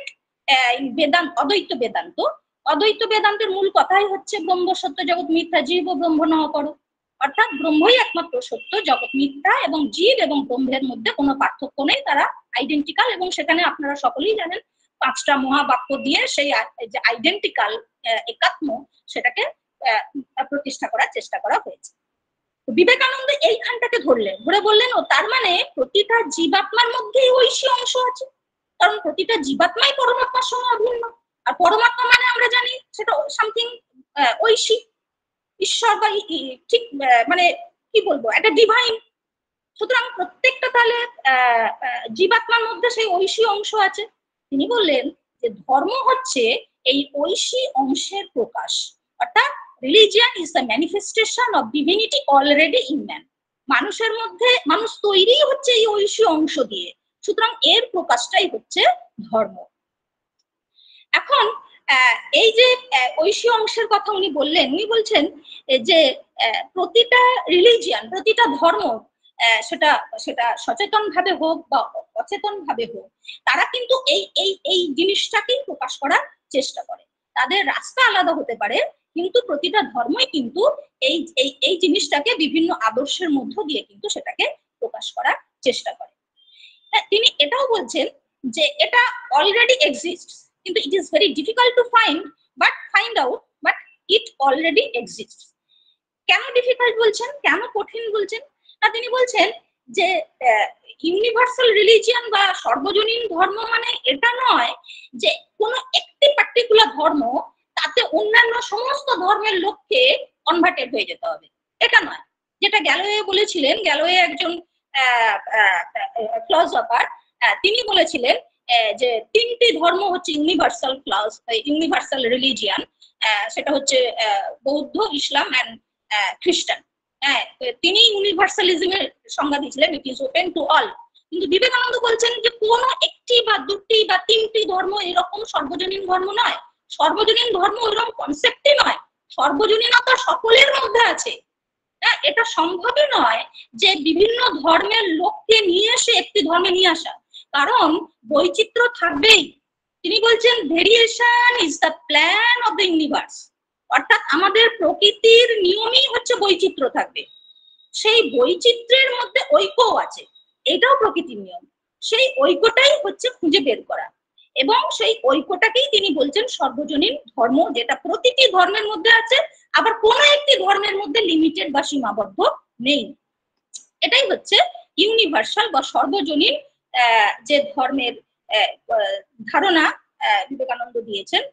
in Vedanta, অদ্বৈত বেদান্ত। অদ্বৈত বেদান্তের মূল কথাই হচ্ছে ব্রহ্ম সত্য জগৎ মিথ্যা, জীব ও ব্রহ্ম নহ পর, অর্থাৎ ব্রহ্মই একমাত্র সত্য, জগৎ মিথ্যা, এবং জীব এবং ব্রহ্মের মধ্যে কোনো পার্থক্য নেই, তারা আইডেন্টিক্যাল। এবং সেখানে আপনারা সকলেই জানেন 5টা মহাবাক্য দিয়ে সেই যে আইডেন্টিক্যাল একাত্ম, সেটাকে প্রতিষ্ঠা করার চেষ্টা করা হয়েছে। বিবেকানন্দ এইখানটাকে ধরলেন, ধরে বললেন ও তার মানে প্রতিটা জীবাত্মার মধ্যেই ঐশী অংশ আছে, কারণ প্রতিটা জীবাত্মাই পরমাত্মার সঙ্গে অভিন্ন, আর পরমাত্মা মানে আমরা জানি সেটা সামথিং ঐশী, ঈশ্বর বা ঠিক মানে কি বলবো, একটা ডিভাইন। সুতরাং প্রত্যেকটা তাহলে জীবাত্মার মধ্যে সেই ঐশী অংশ আছে। তিনি বললেন যে ধর্ম হচ্ছে এই ঐশী অংশের প্রকাশ, অর্থাৎ religion is the manifestation of divinity already in man. মানুষের মধ্যে, মানুষ তৈরি হচ্ছে এই ঐশী অংশ দিয়ে, সুতরাং এর প্রকাশটাই হচ্ছে ধর্ম। এখন এই যে ঐশী অংশের কথা উনি বললেন, উনি বলছেন যে প্রতিটা রিলিজিয়ান, প্রতিটা ধর্ম, সেটা সেটা সচেতন ভাবে হোক বা অচেতন ভাবে হোক, তারা কিন্তু এই এই এই জিনিসটাকেই প্রকাশ করার চেষ্টা করে। তাদের রাস্তা আলাদা হতে পারে, কিন্তু প্রতিটা ধর্মই কিন্তু এই এই এই জিনিসটাকে বিভিন্ন আদর্শের মধ্য দিয়ে কিন্তু সেটাকে প্রকাশ করার চেষ্টা করে। তিনি এটাও বলছেন যে এটা অলরেডি এক্সিস্ট, কিন্তু it is very difficult to find out, but it already exist. কেন ডিফিকাল্ট বলছেন, কেন কঠিন বলছেন? না, তিনি বলছেন যে ইউনিভার্সাল রিলিজিয়ান বা সর্বজনীন ধর্ম মানে এটা নয় যে কোনো একটি পার্টিকুলার ধর্ম তাতে অন্যান্য সমস্ত ধর্মের লোককে কনভার্টেড হয়ে যেতে হবে, এটা নয়। যেটা গ্যালোয়ে বলেছিলেন, গ্যালোয়ে একজন ফিলসফার, তিনি বলেছিলেন যে তিনটি ধর্ম হচ্ছে ইউনিভার্সাল রিলিজিয়ান, সেটা হচ্ছে বৌদ্ধ, ইসলাম এন্ড খ্রিস্টান। হ্যাঁ, তিনি ইউনিভার্সালিজমের সংজ্ঞা দিয়েছিলেন, it is open to all. কিন্তু বিবেকানন্দ বলছেন যে কোনো একটি বা দুটি বা তিনটি ধর্ম এরকম সর্বজনীন ধর্ম নয়, সর্বজনীন ধর্ম এরকম কনসেপ্টই নয়, সর্বজনীনতা সকলের মধ্যে আছে। হ্যাঁ, এটা সম্ভবই নয় যে বিভিন্ন ধর্মের লোককে নিয়ে এসে একটি ধর্মে নিয়ে আসা, কারণ বৈচিত্র্য থাকবেই। তিনি বলছেন variation is the plan of the universe, অর্থাৎ আমাদের প্রকৃতির নিয়মই হচ্ছে বৈচিত্র্য থাকবে, সেই বৈচিত্র্যের মধ্যে ঐক্যও আছে, এটাও প্রকৃতির নিয়ম। সেই ঐক্যটাই হচ্ছে খুঁজে বের করা, এবং সেই ঐক্যটাকেই তিনি বলছেন সর্বজনীন ধর্ম, যেটা প্রতিটি ধর্মের মধ্যে আছে, আবার কোন একটি ধর্মের মধ্যে লিমিটেড বা সীমাবদ্ধ নেই। এটাই হচ্ছে ইউনিভার্সাল বা সর্বজনীন যে ধর্মের ধারণা বিবেকানন্দ দিয়েছেন,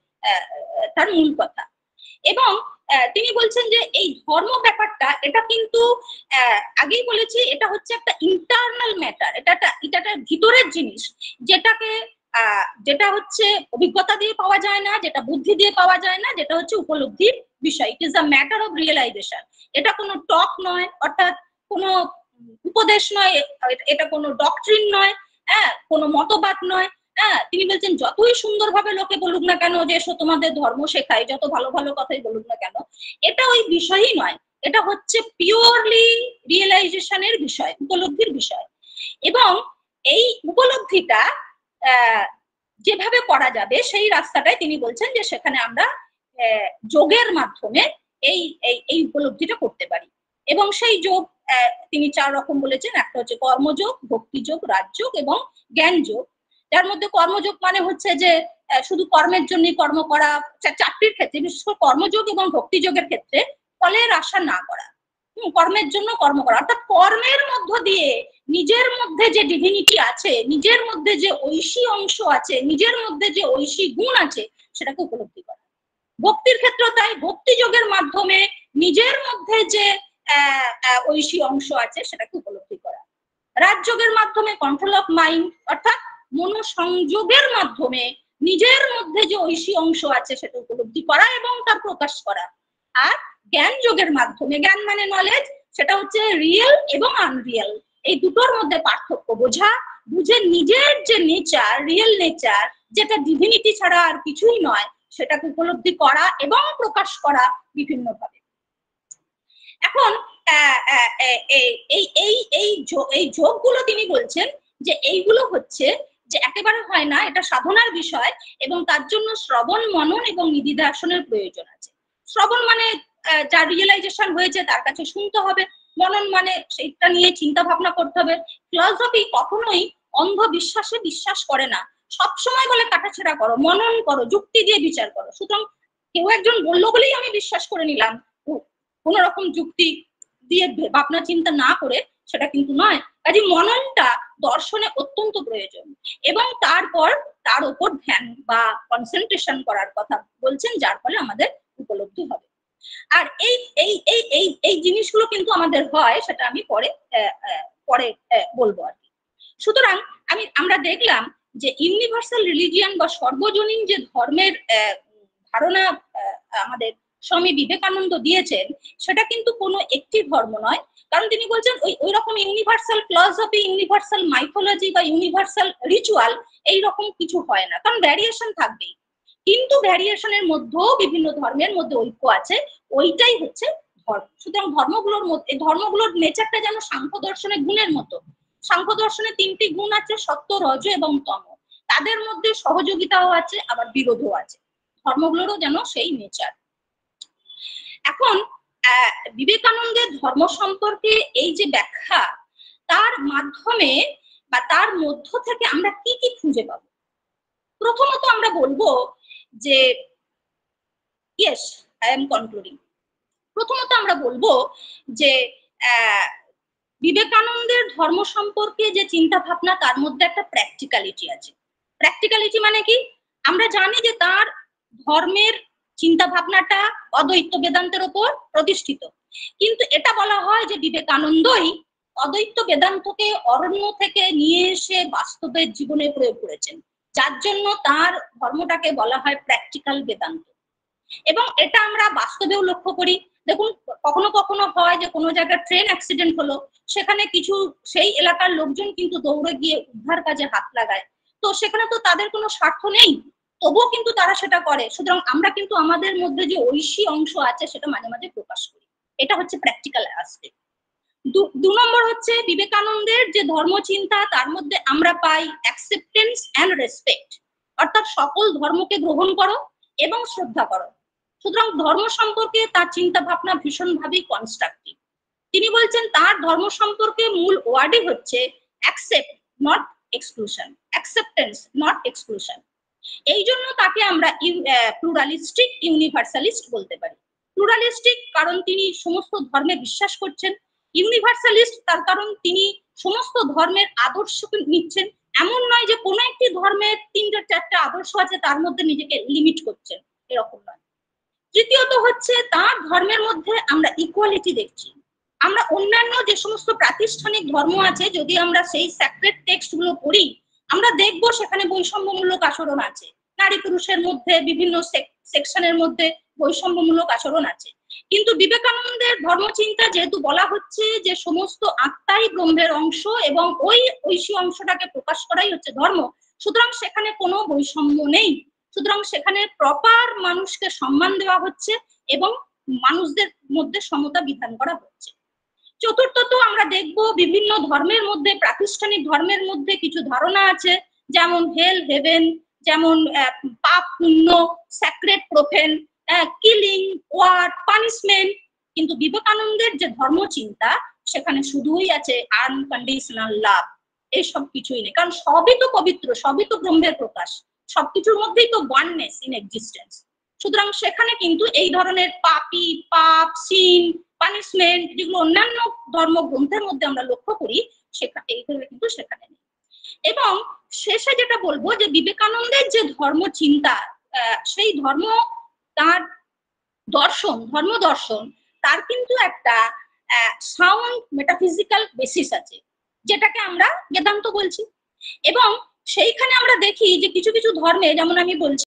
তার মূল কথা। এবং তিনি বলছেন যে এই ধর্ম ব্যাপারটা এটা কিন্তু আগেই বলেছি, এটা হচ্ছে একটা ইন্টারনাল ম্যাটার, এটা একটা ভিতরের জিনিস, যেটা হচ্ছে অভিজ্ঞতা দিয়ে পাওয়া যায় না, যেটা বুদ্ধি দিয়ে পাওয়া যায় না, যেটা হচ্ছে উপলব্ধির বিষয়। It is a matter of realisation. এটা কোনো টক নয়, অর্থাৎ কোনো উপদেশ নয়, এটা কোনো ডক্ট্রিন নয়, হ্যাঁ, কোনো মতবাদ নয়। হ্যাঁ, তিনি বলছেন যতই সুন্দরভাবে লোকে বলুক না কেন যে এসো তোমাদের ধর্ম শেখায়, যত ভালো ভালো কথাই বলুক না কেন, এটা ওই বিষয়ই নয়, এটা হচ্ছে পিওরলি রিয়েলাইজেশনের বিষয়, উপলব্ধির বিষয়। এবং এই উপলব্ধিটা যেভাবে করা যাবে সেই রাস্তাটাই তিনি বলছেন যে সেখানে আমরা যোগের মাধ্যমে এই উপলব্ধিটা করতে পারি। এবং সেই যোগ তিনি 4 রকম বলেছেন, একটা হচ্ছে কর্মযোগ, ভক্তিযোগ, রাজযোগ এবং জ্ঞান যোগ। যার মধ্যে কর্মযোগ মানে হচ্ছে যে শুধু কর্মের জন্য কর্ম করা, চাকরির ক্ষেত্রে বিশেষ করে কর্মযোগ এবং ভক্তিযোগের ক্ষেত্রে ফলের আশা না করা, কর্মের জন্য কর্ম করা, অর্থাৎ কর্মের মধ্য দিয়ে নিজের মধ্যে যে ডিভিনিটি আছে, নিজের মধ্যে যে ঐশী অংশ আছে, নিজের মধ্যে যে ঐশী গুণ আছে, সেটাকে উপলব্ধি করা। ভক্তির ক্ষেত্রে তাই, ভক্তিযোগের মাধ্যমে নিজের মধ্যে যে ঐশী অংশ আছে সেটাকে উপলব্ধি করা। রাজযোগের মাধ্যমে কন্ট্রোল অফ মাইন্ড, অর্থাৎ মনোসংযোগের মাধ্যমে নিজের মধ্যে যে ঐশী অংশ আছে সেটা উপলব্ধি করা এবং তার প্রকাশ করা। আর জ্ঞান যোগের মাধ্যমে, জ্ঞান মানে নলেজ, সেটা হচ্ছে রিয়েল এবং আনরিয়েল, এই দুটোর মধ্যে পার্থক্য বোঝা, বুঝে নিজের যে নেচার, রিয়েল নেচার, যেটা ডিভিনিটি ছাড়া আর কিছুই নয়, সেটাকে উপলব্ধি করা এবং প্রকাশ করা বিভিন্নভাবে। এখন এই যোগগুলো তিনি বলছেন যে এইগুলো হচ্ছে যে একেবারে হয় না, এটা সাধনার বিষয়, এবং তার জন্য শ্রবণ, মনন এবং নিদিধ্যাসনের প্রয়োজন আছে। শ্রবণ মানে যার রিয়েলাইজেশন হয়েছে তার কাছে শুনতে হবে, মনন মানে সেটা নিয়ে চিন্তা ভাবনা করতে হবে। ফিলসফি কখনোই অন্ধ বিশ্বাসে বিশ্বাস করে না, সবসময় বলে কাটাছেড়া করো, মনন করো, যুক্তি দিয়ে বিচার করো। সুতরাং কেউ একজন বললো বলেই আমি বিশ্বাস করে নিলাম, কোন রকম যুক্তি দিয়ে ভাবনা চিন্তা না করে, সেটা কিন্তু নয়। কাজে মননটা দর্শনে অত্যন্ত প্রয়োজন, এবং তারপর তার উপর ধ্যান বা কনসেন্ট্রেশন করার কথা বলছেন, যার ফলে আমাদের উপলব্ধি হবে। আর এই জিনিসগুলো কিন্তু আমাদের হয়, সেটা আমি পরে বলবো আর কি। সুতরাং আমরা দেখলাম যে ইউনিভার্সাল রিলিজিয়ান বা সর্বজনীন যে ধর্মের ধারণা আমাদের স্বামী বিবেকানন্দ দিয়েছেন, সেটা কিন্তু কোনো একটি ধর্ম নয়, কারণ তিনি বলছেন ওই রকম ইউনিভার্সাল ফিলসফি, ইউনিভার্সাল মাইথোলজি বা ইউনিভার্সাল রিচুয়াল এইরকম কিছু হয় না, কারণ ভ্যারিয়েশন থাকবেই, কিন্তু ভ্যারিয়েশনের মধ্যেও বিভিন্ন ধর্মের মধ্যে ঐক্য আছে, ওইটাই হচ্ছে ধর্ম। সুতরাং ধর্মগুলোর নেচারটা যেন সাংখ্য দর্শনের গুণের মতো। সাংখ্য দর্শনে 3টি গুণ আছে, সত্য, রজ এবং তম, তাদের মধ্যে সহযোগিতাও আছে, আবার বিরোধও আছে, ধর্মগুলোরও যেন সেই নেচার। এখন বিবেকানন্দের ধর্ম সম্পর্কে এই যে ব্যাখ্যা, তার মাধ্যমে বা তার মধ্য থেকে আমরা কি কি খুঁজে পাবো? প্রথমত আমরা বলবো যে ইয়েস, আই এম কনক্লুডিং। প্রথমত আমরা বলবো যে বিবেকানন্দের ধর্ম সম্পর্কে যে চিন্তা ভাবনা তার মধ্যে একটা প্র্যাকটিক্যালিটি আছে। প্র্যাকটিক্যালিটি মানে কি? আমরা জানি যে তার ধর্মের চিন্তা ভাবনাটা অদ্বৈত বেদান্তের উপর প্রতিষ্ঠিত, কিন্তু এটা বলা হয় যে বিবেকানন্দই অদ্বৈত বেদান্তকে অরণ্য থেকে নিয়ে এসে বাস্তবের জীবনে প্রয়োগ করেছেন, যার জন্য তার ধর্মটাকে বলা হয় প্র্যাকটিক্যাল বেদান্ত। এবং এটা আমরা বাস্তবেও লক্ষ্য করি। দেখুন, কখনো কখনো হয় যে কোনো জায়গায় ট্রেন অ্যাক্সিডেন্ট হলো, সেখানে কিছু সেই এলাকার লোকজন কিন্তু দৌড়ে গিয়ে উদ্ধার কাজে হাত লাগায়। তো সেখানে তো তাদের কোনো স্বার্থ নেই, তবুও কিন্তু তারা সেটা করে। সুতরাং আমরা কিন্তু আমাদের মধ্যে যে ঐশী অংশ আছে সেটা মাঝে মাঝে প্রকাশ করি। এটা হচ্ছে প্র্যাকটিক্যাল অ্যাসপেক্ট। দু নম্বর হচ্ছে বিবেকানন্দের যে ধর্মচিন্তা, তার মধ্যে আমরা পাই অ্যাকসেপ্টেন্স অ্যান্ড রেসপেক্ট, অর্থাৎ সকল ধর্মকে গ্রহণ করো এবং শ্রদ্ধা করো। সুতরাং ধর্ম সম্পর্কে তার চিন্তা ভাবনা ভীষণভাবেই কনস্ট্রাকটিভ। তিনি বলছেন তার ধর্ম সম্পর্কে মূল ওয়ার্ডই হচ্ছে accept not exclusion, acceptance not exclusion. এই জন্য তাকে আমরা প্লুরালিস্টিক ইউনিভার্সালিস্ট বলতে পারি। প্লুরালিস্টিক কারণ তিনি সমস্ত ধর্মে বিশ্বাস করছেন, ইউনিভার্সালিস্ট তার কারণ তিনি সমস্ত ধর্মের আদর্শ নিচ্ছেন। এমন নয় যে কোনো একটি ধর্মের 3-4টা আদর্শ আছে তার মধ্যে নিজেকে লিমিট করছেন, এরকম নয়। তৃতীয়ত হচ্ছে তার ধর্মের মধ্যে আমরা ইকুয়ালিটি দেখছি। আমরা অন্যান্য যে সমস্ত প্রাতিষ্ঠানিক ধর্ম আছে, যদি আমরা সেই স্যাক্রেড টেক্সট গুলো পড়ি, আমরা দেখবো সেখানে বৈষম্যমূলক আচরণ আছে, নারী পুরুষের মধ্যে বিভিন্ন সেকশনের মধ্যে বৈষম্যমূলক আচরণ আছে। কিন্তু বিবেকানন্দের ধর্মচিন্তা যেহেতু বলা হচ্ছে যে সমস্ত আত্মাই ব্রহ্মের অংশ এবং ওই ঐশী অংশটাকে প্রকাশ করাই হচ্ছে ধর্ম, সুতরাং সেখানে কোনো বৈষম্য নেই। সুতরাং সেখানে প্রপার মানুষকে সম্মান দেওয়া হচ্ছে এবং মানুষদের মধ্যে সমতা বিধান করা হচ্ছে। চতুর্থত আমরা দেখব বিভিন্ন ধর্মের মধ্যে, প্রাতিষ্ঠানিক ধর্মের মধ্যে কিছু ধারণা আছে, যেমন হেল হেভেন, যেমন পাপ পুণ্য, স্যাক্রেড প্রফেন, কিলিং, ওয়ার, পানিশমেন্ট। কিন্তু বিবেকানন্দের যে ধর্মচিন্তা, সেখানে শুধুই আছে আনকন্ডিশনাল লাভ। এসব কিছুই নেই, কারণ সবই তো পবিত্র, সবই তো ব্রহ্মের প্রকাশ, সবকিছুর মধ্যেই তো ওয়াননেস ইন এক্সিস্টেন্স। সুতরাং সেখানে কিন্তু এই ধরনের পাপি, পাপ, সিন, পানিশমেন্ট যেগুলো অন্যান্য ধর্মগ্রন্থের মধ্যে আমরা লক্ষ্য করি, সেখানে এইগুলো কিন্তু সেখানে নেই। এবং শেষে যেটা বলবো যে বিবেকানন্দের যে ধর্ম চিন্তা, সেই ধর্ম, তার দর্শন, ধর্ম দর্শন, তার কিন্তু একটা সাউন্ড মেটাফিজিক্যাল বেসিস আছে, যেটাকে আমরা বেদান্ত বলছি। এবং সেইখানে আমরা দেখি যে কিছু কিছু ধর্মে, যেমন আমি বলছি